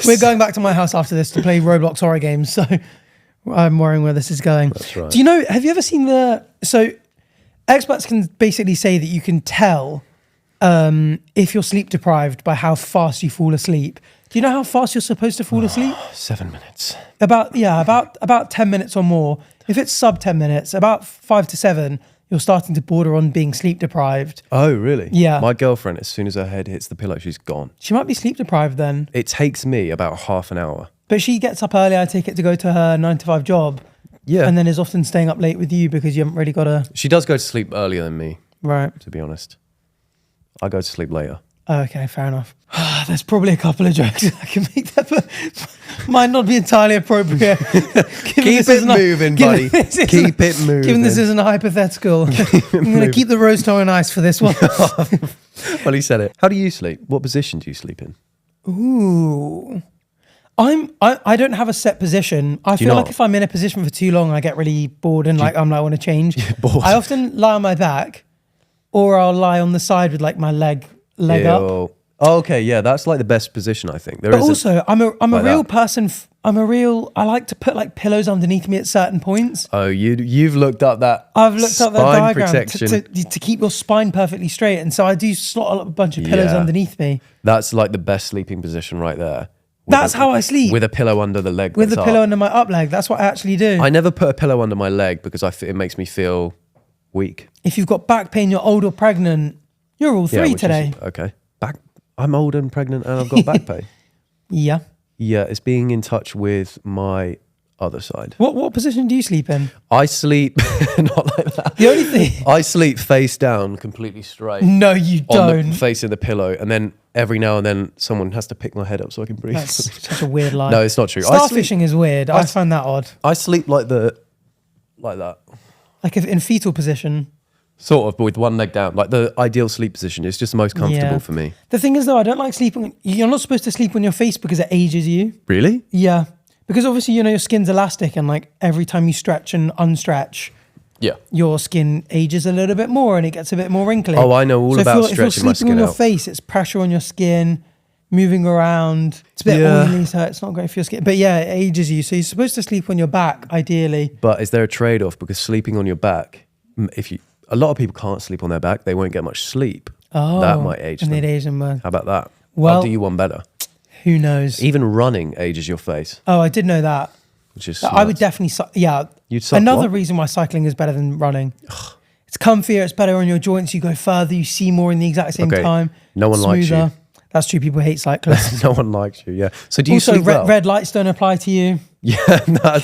We're going back to my house after this to play Roblox horror games, so I'm worrying where this is going. That's right. Do you know, have you ever seen so experts can basically say that you can tell if you're sleep deprived by how fast you fall asleep. Do you know how fast you're supposed to fall asleep? 7 minutes. About 10 minutes or more. If it's sub 10 minutes, about 5 to 7, you're starting to border on being sleep deprived. Oh, really? Yeah. My girlfriend, as soon as her head hits the pillow, she's gone. She might be sleep deprived then. It takes me about half an hour. But she gets up early, I take it, to go to her 9 to 5 job. Yeah. And then is often staying up late with you because you haven't really got a... She does go to sleep earlier than me, Right. to be honest. I go to sleep later. Okay, fair enough. There's probably a couple of jokes I can make that, but might not be entirely appropriate. Keep it moving, buddy. Keep it moving. Given this isn't a hypothetical, I'm going to keep the rose toe on ice for this one. Well, he said it. How do you sleep? What position do you sleep in? Ooh. I don't have a set position. I feel like not? if I'm in a position for too long, I get really bored and I want to change. Bored. I often lie on my back, or I'll lie on the side with like my leg up. Oh, okay, yeah, that's like the best position, I think. But also, I'm a like real that. person. I like to put like pillows underneath me at certain points. Oh, you've looked up that. I've looked up that spine diagram protection. to keep your spine perfectly straight, and so I do slot a bunch of pillows Yeah. underneath me. That's like the best sleeping position right there. That's how I sleep. With a pillow under the leg. With the that's pillow up. under my up leg. That's what I actually do. I never put a pillow under my leg because it makes me feel weak. If you've got back pain, you're old or pregnant, you're all three which is- today. okay. I'm old and pregnant and I've got back pain. Yeah. Yeah, it's being in touch with my other side. What position do you sleep in? I sleep not like that. The only thing. I sleep face down, completely straight. No, you don't. On the face of the pillow, and then every now and then someone has to pick my head up so I can breathe. That's such a weird lie. No, it's not true. Starfishing is weird. I find that odd. I sleep like that, Like if in fetal position. sort of, but with one leg down. Like the ideal sleep position is just the most comfortable Yeah. for me. The thing is though, I don't like sleeping. You're not supposed to sleep on your face because it ages you. Really? Yeah. Because obviously, your skin's elastic and like every time you stretch and unstretch, Yeah. your skin ages a little bit more and it gets a bit more wrinkly. Oh, I know all about if you're stretching my sleeping on skin your out. face, it's pressure on your skin, moving around. It's a bit Yeah. oily, so it's not great for your skin. But yeah, it ages you. So you're supposed to sleep on your back, ideally. But is there a trade-off? Because sleeping on your back, a lot of people can't sleep on their back, they won't get much sleep. Oh, That might age and them. it ages them. How about that? Well- I'll do you one better. Who knows? Even running ages your face, Oh, I did know that. which is I would nuts. definitely, yeah. You'd suck Another what? reason why cycling is better than running. It's comfier, it's better on your joints, you go further, you see more in the exact same Okay, time. no one likes smoother. you. That's true, people hate cyclists. No one likes you, yeah. So do you Also, sleep well? red lights don't apply to you. Yeah,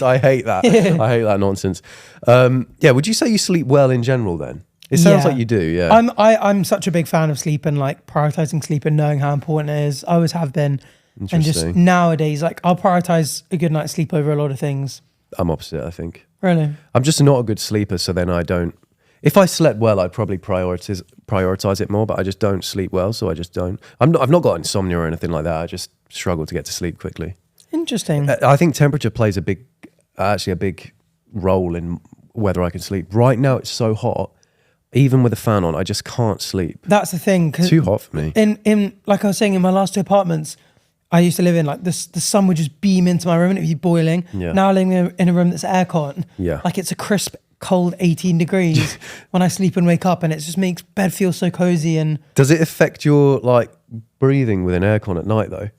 I hate that. I hate that nonsense. Yeah, would you say you sleep well in general then? It sounds Yeah. like you do, yeah. I'm such a big fan of sleep and like prioritizing sleep and knowing how important it is. I always have been. And just Interesting. nowadays, like I'll prioritize a good night's sleep over a lot of things. I'm opposite, I think. Really? I'm just not a good sleeper, so then I don't. If I slept well, I'd probably prioritize it more, but I just don't sleep well, so I just don't. I've not got insomnia or anything like that. I just struggle to get to sleep quickly. Interesting. I think temperature plays a big role in whether I can sleep. Right now, it's so hot. Even with a fan on, I just can't sleep. That's the thing. 'Cause Too hot for me. In like I was saying, in my last 2 apartments, I used to live in, like the sun would just beam into my room and it'd be boiling. Yeah. Now I live in a room that's aircon. Yeah. Like it's a crisp, cold 18 degrees when I sleep and wake up, and it just makes bed feel so cozy. And Does it affect your like breathing with an aircon at night though?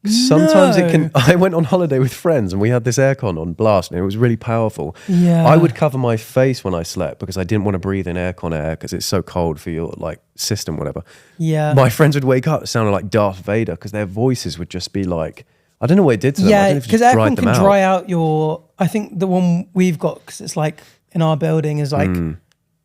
Sometimes it can. No. I went on holiday with friends and we had this aircon on blast and it was really powerful. Yeah. I would cover my face when I slept because I didn't want to breathe in aircon air because it's so cold for your like system, whatever. Yeah. My friends would wake up sounding like Darth Vader because their voices would just be like, I don't know what it did to them. Yeah, because aircon can out. dry out your. I think the one we've got, because it's like in our building is like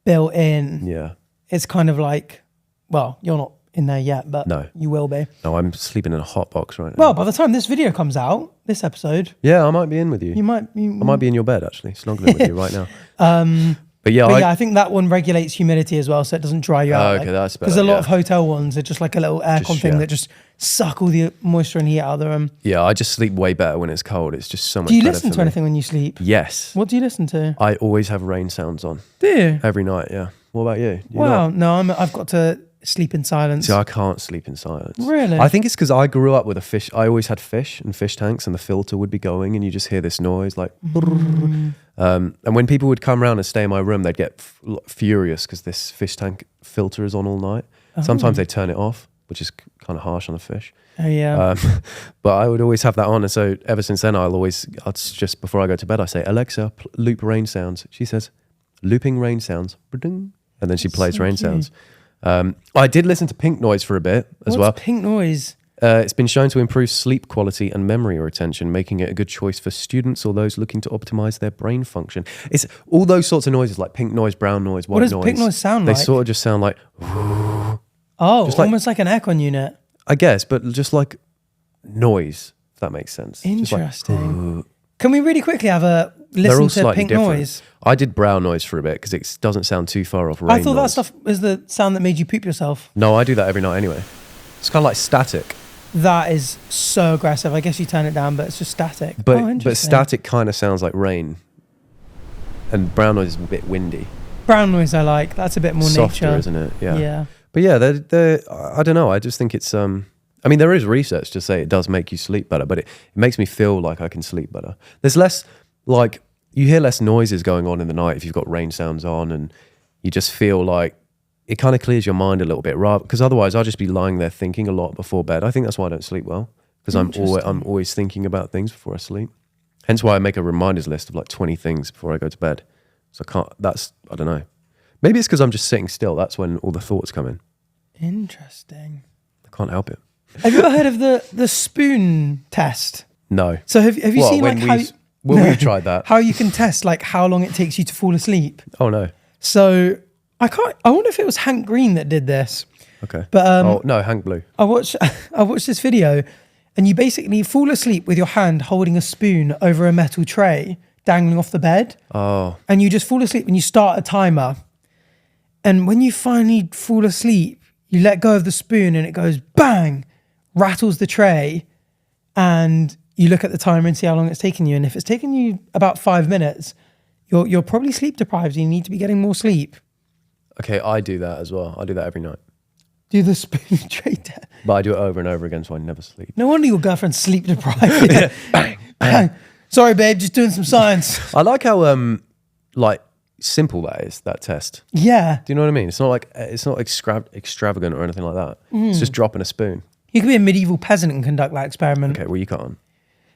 built in. Yeah. It's kind of like, well, you're not in there yet, but No. you will be. No, I'm sleeping in a hot box right now. Well, by the time this video comes out, this episode, yeah, I might be in with you. you might. I might be in your bed actually, snuggling with you right now. But yeah, But yeah, I think that one regulates humidity as well, so it doesn't dry you out. okay, that's better, Because a lot yeah. of hotel ones are just like a little aircon thing yeah. that just suck all the moisture and heat out of the room. yeah, I just sleep way better when it's cold. It's just so much Do you better listen for to me. anything when you sleep? Yes. What do you listen to? I always have rain sounds on Do you? every night, yeah. What about you? You Wow, not? no, I've got to sleep in silence. See, I can't sleep in silence. Really? I think it's because I grew up with a fish. I always had fish and fish tanks, and the filter would be going, and you just hear this noise like. And when people would come around and stay in my room, they'd get furious because this fish tank filter is on all night. Sometimes they turn it off, which is kind of harsh on the fish. Oh, yeah. But I would always have that on, and so ever since then, I'd just before I go to bed, I say, Alexa, loop rain sounds. She says, looping rain sounds, and then she plays so rain cute. sounds. I did listen to pink noise for a bit as well. What's pink noise? It's been shown to improve sleep quality and memory retention, making it a good choice for students or those looking to optimize their brain function. It's all those sorts of noises like pink noise, brown noise, white noise. What does pink noise sound They like? sort of just sound like, Oh, just like- almost like an aircon unit. I guess, but just like noise, if that makes sense. Just like, Interesting. Can we really quickly have a they're listen all to slightly pink different. noise? I did brown noise for a bit because it doesn't sound too far off rain I thought that noise. stuff was the sound that made you poop yourself. No, I do that every night anyway. It's kind of like static. That is so aggressive. I guess you turn it down, but it's just static. But interesting. static kind of sounds like rain. And brown noise is a bit windy. Brown noise I like. That's a bit more Softer, nature. isn't it? Yeah. Yeah. But yeah, they're I don't know. I just think it's I mean, there is research to say it does make you sleep better, but it makes me feel like I can sleep better. There's less, like, you hear less noises going on in the night if you've got rain sounds on, and you just feel like it kind of clears your mind a little bit, rather, because otherwise I'll just be lying there thinking a lot before bed. I think that's why I don't sleep well, because I'm always thinking about things before I sleep. Hence why I make a reminders list of like 20 things before I go to bed. So I don't know. Maybe it's because I'm just sitting still. That's when all the thoughts come in. Interesting. I can't help it. Have you ever heard of the spoon test? No. So have you What, seen when like we've tried that. how you can test like how long it takes you to fall asleep? Oh no. So I wonder if it was Hank Green that did this. Okay. But oh no, Hank Blue. I watched this video, and you basically fall asleep with your hand holding a spoon over a metal tray dangling off the bed. Oh. And you just fall asleep when you start a timer. And when you finally fall asleep, you let go of the spoon and it goes bang, rattles the tray, and you look at the timer and see how long it's taken you. And if it's taken you about 5 minutes, you're probably sleep deprived. You need to be getting more sleep. Okay, I do that as well. I do that every night. Do the spoon tray test. But I do it over and over again, so I never sleep. No wonder your girlfriend's sleep deprived. Bang, bang. Sorry, babe, just doing some science. I like how like simple that is, that test. Yeah. Do you know what I mean? It's not like extravagant or anything like that. It's just dropping a spoon. You could be a medieval peasant and conduct that experiment. Okay, well you can't.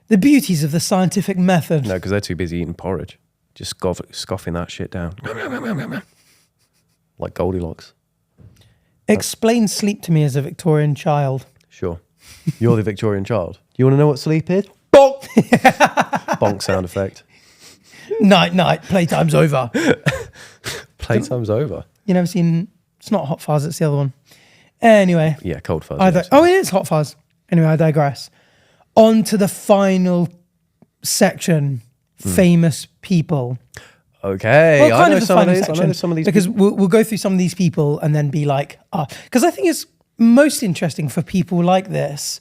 The beauties of the scientific method. No, because they're too busy eating porridge. Just scoffing that shit down. Like Goldilocks. Explain sleep to me as a Victorian child. Sure. You're the Victorian child. Do you want to know what sleep is? Bonk! Bonk sound effect. Night, playtime's over. Playtime's over. You never seen, it's not Hot Fuzz, it's the other one. Anyway. Yeah, Cold Fuzz. Oh, it is Hot Fuzz. Anyway, I digress. On to the final section, famous people. Okay, Well, I know some of these. I know some of these. Because people. we'll go through some of these people and then be like, because I think it's most interesting for people like this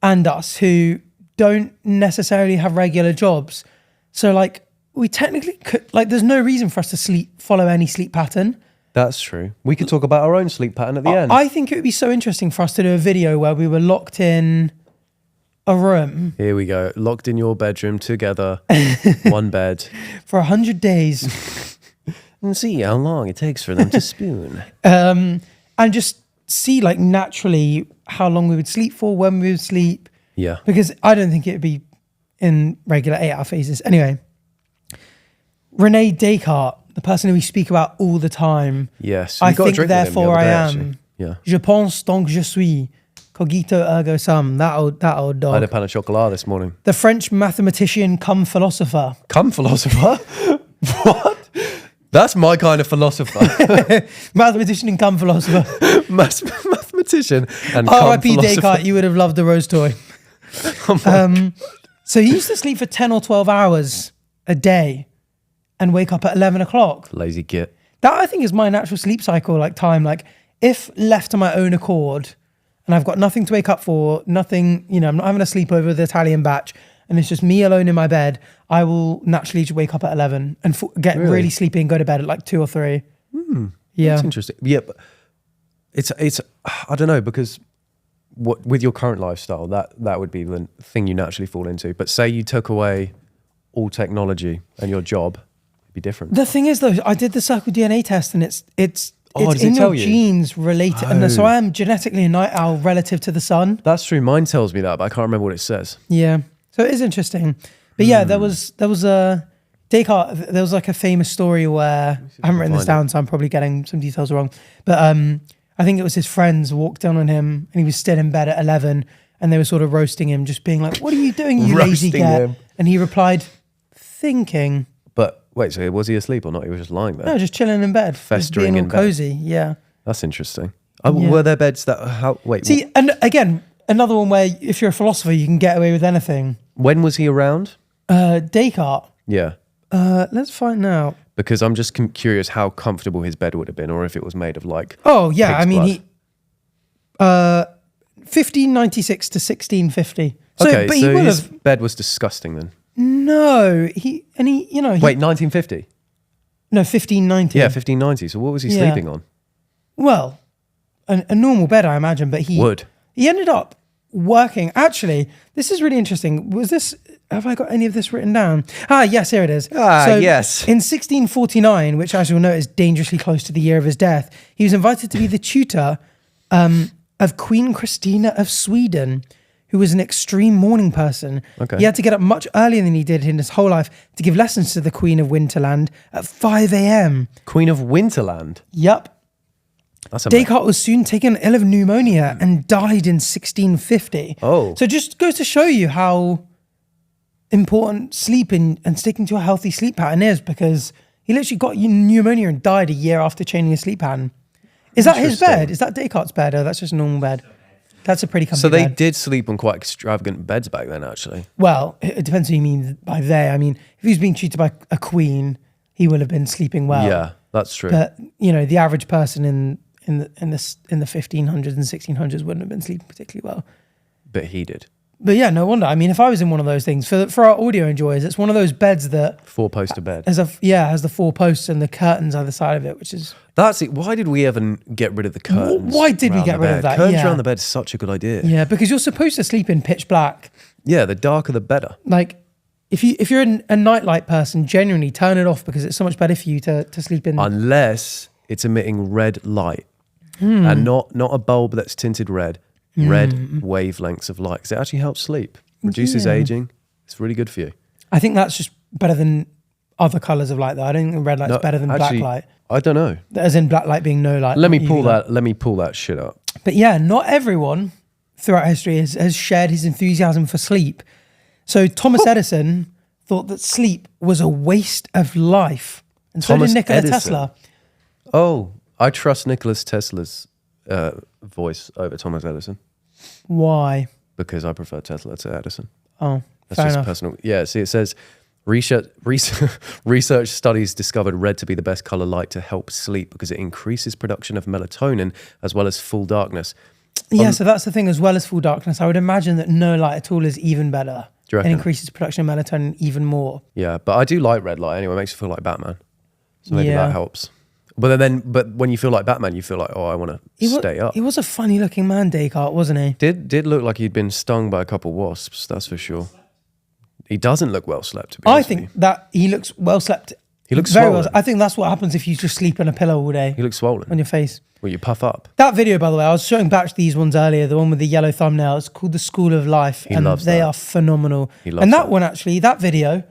and us who don't necessarily have regular jobs. So like we technically could, like there's no reason for us to follow any sleep pattern. That's true. We could talk about our own sleep pattern at the end. I think it would be so interesting for us to do a video where we were locked in a room Here we go. Locked in your bedroom together, one bed. for 100 days And see how long it takes for them to spoon. and just see like naturally how long we would sleep for, when we would sleep. Yeah. Because I don't think it would be in regular 8-hour phases. Anyway, Rene Descartes, the person who we speak about all the time. Yes. I We got a think, drink with him the therefore other I day, am. actually. Yeah. Je pense donc je suis. Cogito ergo sum. That old I had dog. a pan of chocolat this morning. The French mathematician cum philosopher. Cum philosopher? What? That's my kind of philosopher. Mathematician and cum philosopher. Mathematician and cum R.I.P. philosopher. Descartes, you would have loved the rose toy. So he used to sleep for 10 or 12 hours a day and wake up at 11 o'clock. Lazy git. That I think is my natural sleep cycle, like time. Like if left to my own accord and I've got nothing to wake up for, nothing, I'm not having a sleepover with the Italian batch and it's just me alone in my bed, I will naturally just wake up at 11 and get really sleepy and go to bed at like 2 or 3. Yeah. That's interesting. Yeah, but it's I don't know, because with your current lifestyle, that would be the thing you naturally fall into. But say you took away all technology and your job, it'd be different. The thing is though, I did the circle DNA test and it's does in it tell your you? genes related. And so I am genetically a night owl relative to the sun. That's true. Mine tells me that, but I can't remember what it says. Yeah. So it is interesting. But yeah, there was a Descartes, there was like a famous story where I haven't written this down, so I'm probably getting some details wrong. But I think it was his friends walked down on him and he was still in bed at 11 and they were sort of roasting him, just being like, "What are you doing, you lazy Roasting get?" him. And he replied, "Thinking." But wait, so was he asleep or not? He was just lying there. No, just chilling in bed. Festering just being in all bed. cozy. Yeah. That's interesting. Were there beds that See, and again, another one where if you're a philosopher, you can get away with anything. when was he around? Descartes. Yeah. Let's find out. Because I'm just curious how comfortable his bed would have been, or if it was made of like. Oh yeah, pig's I mean blood. 1596 to 1650. So, Okay, but so he would his have. bed was disgusting then. No, Wait, 1950? No, 1590. Yeah, 1590. So what was he Yeah. sleeping on? Well, a normal bed, I imagine, but he ended up working. Actually, this is really interesting. Have I got any of this written down? Yes, here it is. Yes. In 1649, which as you'll note is dangerously close to the year of his death, he was invited to be the tutor of Queen Christina of Sweden, who was an extreme morning person. Okay. He had to get up much earlier than he did in his whole life to give lessons to the Queen of Winterland at 5 a.m. Queen of Winterland. Yep. That's a Descartes was soon taken ill of pneumonia and died in 1650. Oh. So just goes to show you how important sleep and sticking to a healthy sleep pattern is, because he literally got pneumonia and died a year after changing his sleep pattern. Is that his Interesting. bed? Is that Descartes' bed? Or that's just a normal bed? That's a pretty comfy So they bed. did sleep on quite extravagant beds back then, actually. Well, it depends who you mean by they. I mean, if he was being tutored by a queen, he would have been sleeping well. Yeah, that's true. But the average person in the 1500s and 1600s wouldn't have been sleeping particularly well. But he did. But yeah, no wonder. I mean, if I was in one of those things, for our audio enjoyers, it's one of those beds that 4-poster bed. has the 4 posts and the curtains either side of it, which is... That's it. Why did we ever get rid of the curtains? Why did we around get the rid of bed? that? Curtains Yeah. around the bed is such a good idea. Yeah, because you're supposed to sleep in pitch black. Yeah, the darker the better. Like, if you're a nightlight person, genuinely turn it off, because it's so much better for you to sleep in. Unless it's emitting red light. And not a bulb that's tinted red. Red wavelengths of light. Because it actually helps sleep. Reduces aging. It's really good for you. I think that's just better than other colours of light, though. I don't think red light's better than actually, black light. I don't know. As in black light being no light. Let me not pull UV light. that. Let me pull that shit up. But yeah, not everyone throughout history has shared his enthusiasm for sleep. So Thomas Edison thought that sleep was a waste of life. And so Thomas did Nikola Edison. Tesla. Oh, I trust Nikola Tesla's voice over Thomas Edison Why? because I prefer Tesla to Edison. Oh, That's fair just enough. personal. Yeah, see, it says research studies discovered red to be the best color light to help sleep because it increases production of melatonin as well as full darkness. Yeah, so that's the thing, as well as full darkness. I would imagine that no light at all is even better. Do you reckon? It increases production of melatonin even more. Yeah, but I do like red light anyway. It makes you feel like Batman. So maybe Yeah. that helps. But when you feel like Batman, you feel like, oh, I want to stay up. He was a funny looking man, Descartes, wasn't he? Did look like he'd been stung by a couple wasps, that's for sure. He doesn't look well slept, to be I honest with think you. that he looks well slept. He looks very swollen. well. I think that's what happens if you just sleep on a pillow all day He looks swollen. on your face. Well, you puff up. That video, by the way, I was showing back these ones earlier, the one with the yellow thumbnail. It's called The School of Life. He loves that. They are phenomenal. He loves and that. one, actually, that video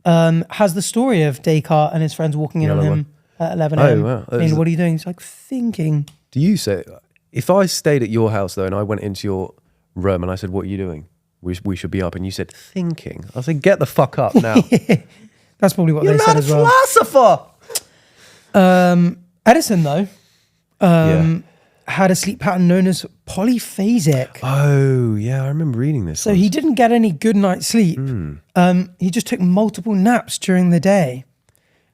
has the story of Descartes and his friends walking in on him at 11 a.m. Oh, wow. Saying, what are you doing? He's like, thinking. Do you say, if I stayed at your house though and I went into your room and I said, what are you doing? We should be up. And you said, thinking. I said, get the fuck up now. That's probably what You're they not said a as well. philosopher. Edison, though, had a sleep pattern known as polyphasic. Oh, yeah, I remember reading this. So he didn't get any good night's sleep. He just took multiple naps during the day.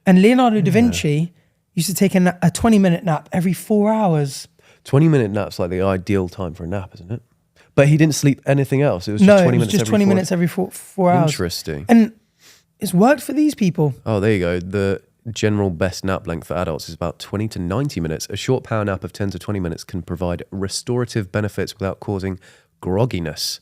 And Leonardo da Vinci used to take a 20-minute nap every 4 hours. 20-minute nap's like the ideal time for a nap, isn't it? But he didn't sleep anything else. It was just 20 minutes every 20 minutes every four hours. Interesting. And it's worked for these people. Oh, there you go. The general best nap length for adults is about 20 to 90 minutes. A short power nap of 10 to 20 minutes can provide restorative benefits without causing grogginess.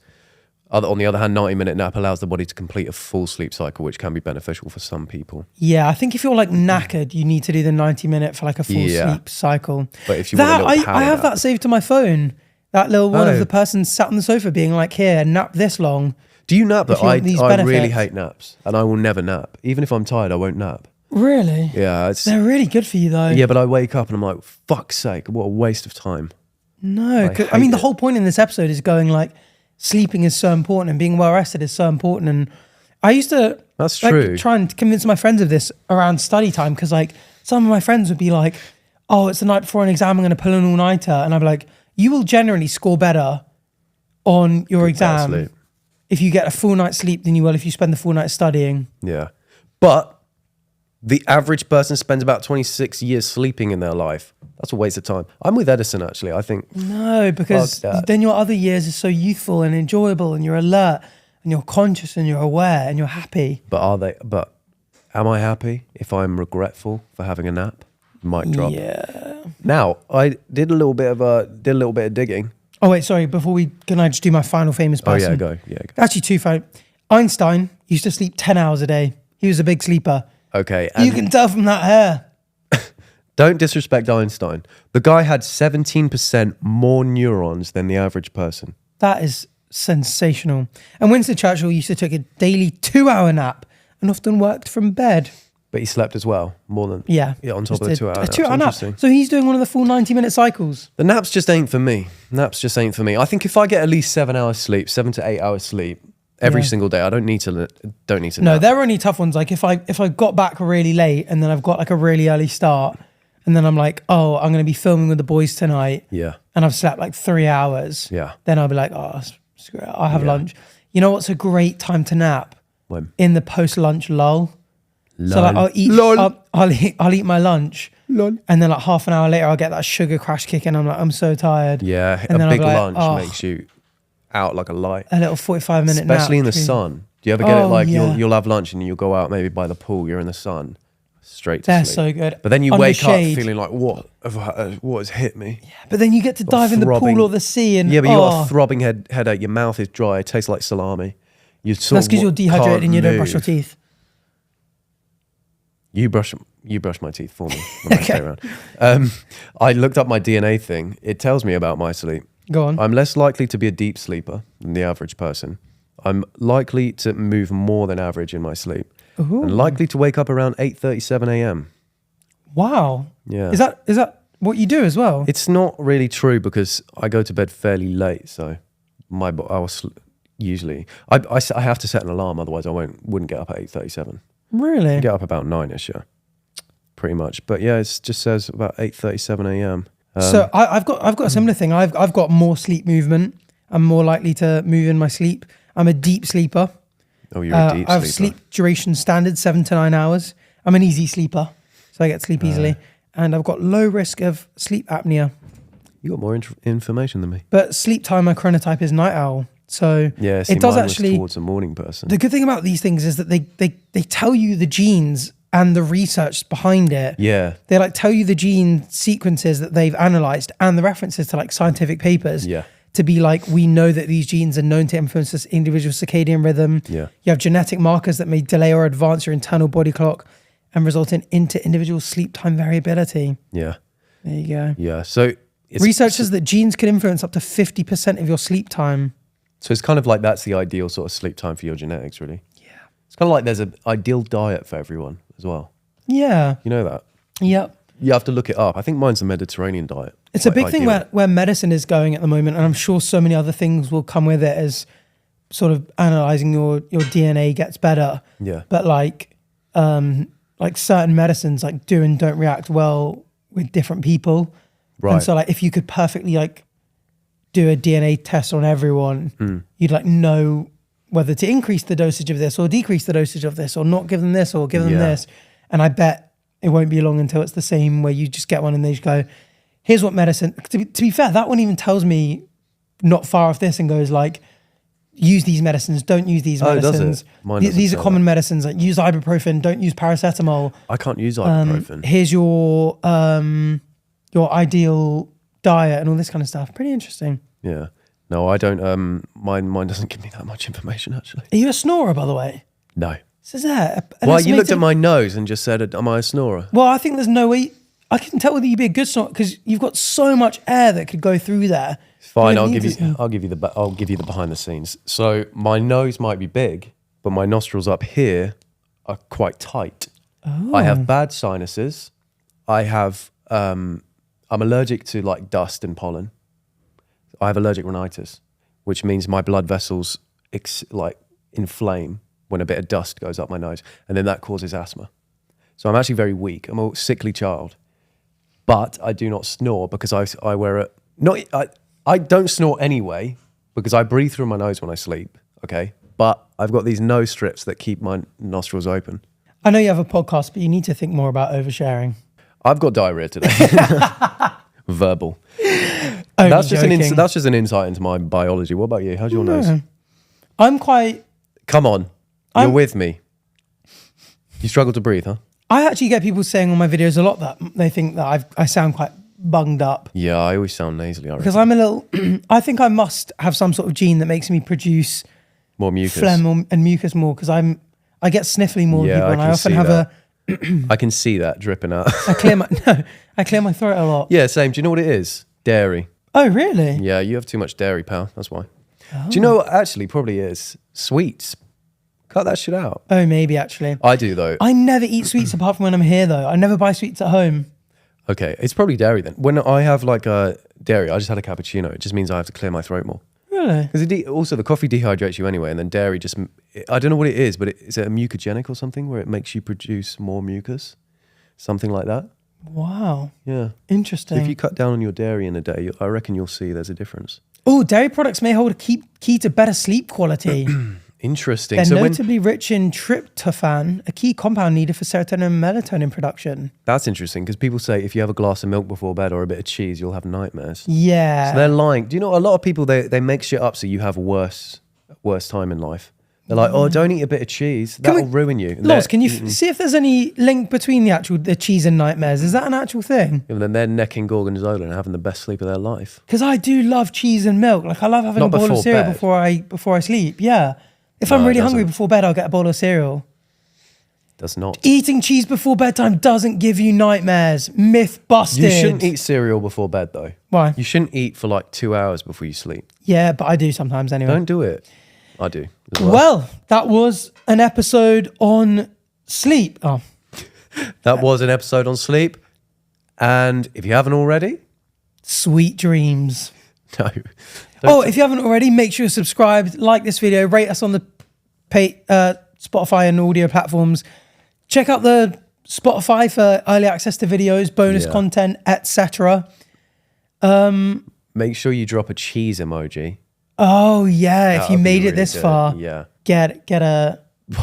On the other hand, 90-minute nap allows the body to complete a full sleep cycle, which can be beneficial for some people. Yeah, I think if you're like knackered, you need to do the 90-minute for like a full sleep cycle. But if you want a little power I have nap, that saved to my phone. That little one of the person sat on the sofa being like, here, nap this long. do you nap? But I really benefits. hate naps, and I will never nap. Even if I'm tired, I won't nap. Really? Yeah, They're really good for you though. yeah. But I wake up and I'm like, fuck's sake, what a waste of time. No, I I mean, hate the it. whole point in this episode is going like, sleeping is so important and being well rested is so important. And I used to That's like, true. try and convince my friends of this around study time because like some of my friends would be like, oh, it's the night before an exam, I'm going to pull an all-nighter. And I'd be like, you will generally score better on your exam sleep. if you get a full night's sleep than you will if you spend the full night studying. Yeah, but the average person spends about 26 years sleeping in their life. That's a waste of time. I'm with Edison, actually. I think No, because Fuck that. then your other years are so youthful and enjoyable and you're alert and you're conscious and you're aware and you're happy. But am I happy if I'm regretful for having a nap? Mic drop. Yeah. Now, I did a little bit of digging. Oh wait, sorry. Can I just do my final famous person? Oh yeah, go. Yeah, go. Actually, two final. Einstein used to sleep 10 hours a day. He was a big sleeper. Okay. You can tell from that hair. Don't disrespect Einstein. The guy had 17% more neurons than the average person. That is sensational. And Winston Churchill used to take a daily 2-hour nap and often worked from bed. But he slept as well, more than just on top of the 2 hours. A 2-hour nap. So he's doing one of the full 90-minute cycles. The naps just ain't for me. I think if I get at least 7 hours sleep, 7 to 8 hours sleep every single day, I don't need to No, nap. they're only tough ones. Like if I got back really late and then I've got like a really early start and then I'm like, oh, I'm going to be filming with the boys tonight. Yeah. And I've slept like 3 hours. Yeah. Then I'll be like, oh, screw it. I'll have lunch. You know what's a great time to nap? When? In the post-lunch lull. Lol. So like I'll eat my lunch. Lol. And then like half an hour later, I'll get that sugar crash kick and I'm like, I'm so tired. Yeah, And a then I'll big be like, lunch oh, makes you out like a light. a little 45-minute nap. Especially in the sun. Do you ever get it Oh, like yeah. you'll have lunch and you'll go out maybe by the pool, you're in the sun, straight to They're sleep. so good. But then you Under wake up shade. feeling like, what has hit me? But then you get to dive in the throbbing- pool or the sea and Yeah, but you got a throbbing headache, your mouth is dry, it tastes like salami. that's because you're dehydrated and you don't brush your teeth. You brush my teeth for me when I stay around. I looked up my DNA thing. It tells me about my sleep. Go on. I'm less likely to be a deep sleeper than the average person. I'm likely to move more than average in my sleep. Ooh. And likely to wake up around 8:37 a.m. Wow. Yeah. Is that what you do as well? It's not really true because I go to bed fairly late, so usually I have to set an alarm, otherwise I wouldn't get up at 8:37. Really? Get up about 9ish, yeah, pretty much. But yeah, it just says about 8:37 a.m. So I've got a similar thing. I've got more sleep movement. I'm more likely to move in my sleep. I'm a deep sleeper. Oh, you're a deep I have sleeper. sleep duration standard 7 to 9 hours. I'm an easy sleeper, so I get sleep easily. And I've got low risk of sleep apnea. You got more information than me. But sleep time, my chronotype is night owl. So Yeah, see, it does mine was actually. towards a morning person. The good thing about these things is that they tell you the genes and the research behind it. Yeah, They like tell you the gene sequences that they've analyzed and the references to like scientific papers. Yeah. To be like, we know that these genes are known to influence this individual circadian rhythm. Yeah. You have genetic markers that may delay or advance your internal body clock and result in individual sleep time variability. yeah. There you go. Yeah. So research says that genes can influence up to 50% of your sleep time. So it's kind of like that's the ideal sort of sleep time for your genetics, really. Yeah. It's kind of like there's an ideal diet for everyone as well. Yeah. You know that? Yep. You have to look it up. I think mine's the Mediterranean diet. It's a big thing where medicine is going at the moment, and I'm sure so many other things will come with it as sort of analyzing your DNA gets better. Yeah. But like certain medicines like do and don't react well with different people. Right. And so like if you could perfectly like do a DNA test on everyone, you'd like know whether to increase the dosage of this or decrease the dosage of this or not give them this or give them this. And I bet it won't be long until it's the same where you just get one and they just go, here's what medicine, to be fair, that one even tells me not far off this and goes like, use these medicines, don't use these medicines. These are common medicines, like use ibuprofen, don't use paracetamol. I can't use ibuprofen. Here's your ideal diet and all this kind of stuff. Pretty interesting. Yeah. No, I don't. Mine doesn't give me that much information, actually. Are you a snorer, by the way? No. So is that Well, you looked at my nose and just said, am I a snorer? Well, I think there's no way. I can tell whether you'd be a good snorer because you've got so much air that could go through there. Fine, I'll give you the behind the scenes. So my nose might be big, but my nostrils up here are quite tight. Oh. I have bad sinuses. I'm allergic to like dust and pollen. I have allergic rhinitis, which means my blood vessels inflame when a bit of dust goes up my nose, and then that causes asthma. So I'm actually very weak. I'm a sickly child, but I do not snore because I wear a I don't snore anyway because I breathe through my nose when I sleep. Okay, but I've got these nose strips that keep my nostrils open. I know you have a podcast, but you need to think more about oversharing. I've got diarrhea today. Verbal. Only that's joking. That's just an insight into my biology. What about you? How's your nose? I'm quite. Come on, you're with me. You struggle to breathe, huh? I actually get people saying on my videos a lot that they think that I sound quite bunged up. Yeah, I always sound nasally. Because I'm a little. I think I must have some sort of gene that makes me produce more mucus, phlegm and mucus more because I get sniffly more than people, and I often have I can see that dripping out. I clear my throat a lot. Yeah, same. Do you know what it is? Dairy. Oh, really? Yeah, you have too much dairy, pal. That's why. Oh. Do you know what actually probably is? Sweets. Cut that shit out. Oh, maybe actually. I do though. I never eat sweets apart from when I'm here though. I never buy sweets at home. Okay, it's probably dairy then. When I have like a dairy, I just had a cappuccino. It just means I have to clear my throat more. Really? Because also the coffee dehydrates you anyway, and then dairy just, I don't know what it is, but is it a mucogenic or something where it makes you produce more mucus? Something like that? Wow. Yeah. Interesting. So if you cut down on your dairy in a day, I reckon you'll see there's a difference. Oh, dairy products may hold a key to better sleep quality. Interesting. They're notably rich in tryptophan, a key compound needed for serotonin and melatonin production. That's interesting because people say if you have a glass of milk before bed or a bit of cheese, you'll have nightmares. Yeah. So they're lying. Do you know, a lot of people, they make shit up so you have a worse time in life. They're like, oh, don't eat a bit of cheese. That'll ruin you. Loz, can you see if there's any link between the cheese and nightmares? Is that an actual thing? And then they're necking gorgonzola and having the best sleep of their life. Because I do love cheese and milk. Like I love having a bowl of cereal before I sleep. Yeah. If I'm really hungry before bed, I'll get a bowl of cereal. Does not. Eating cheese before bedtime doesn't give you nightmares. Myth busted. You shouldn't eat cereal before bed though. Why? You shouldn't eat for like 2 hours before you sleep. Yeah, but I do sometimes anyway. Don't do it. I do. Well, that was an episode on sleep. Oh. That was an episode on sleep. And if you haven't already... Sweet dreams. No. If you haven't already, make sure you're subscribed, like this video, rate us on the Spotify and audio platforms. Check out the Spotify for early access to videos, bonus content, etc. Make sure you drop a cheese emoji. Oh yeah, if you made it this far, get a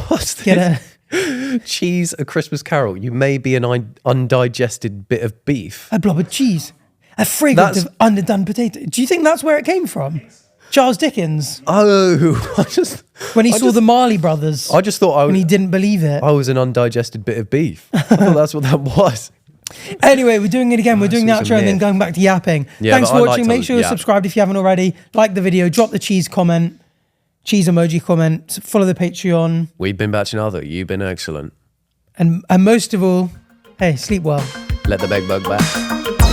what's this? Cheese, A Christmas Carol. You may be an undigested bit of beef. A blob of cheese, a fragrance of underdone potato. Do you think that's where it came from? Charles Dickens. Oh, when he saw the Marley Brothers. I just thought when he didn't believe it. I was an undigested bit of beef. I thought that's what that was. Anyway, we're doing it again. We're doing the outro and then going back to yapping. Yeah, thanks for watching. Make sure you're subscribed if you haven't already. Like the video, drop the cheese emoji comment, follow the Patreon. We've been batching other. You've been excellent. And most of all, hey, sleep well. Let the bed bug back.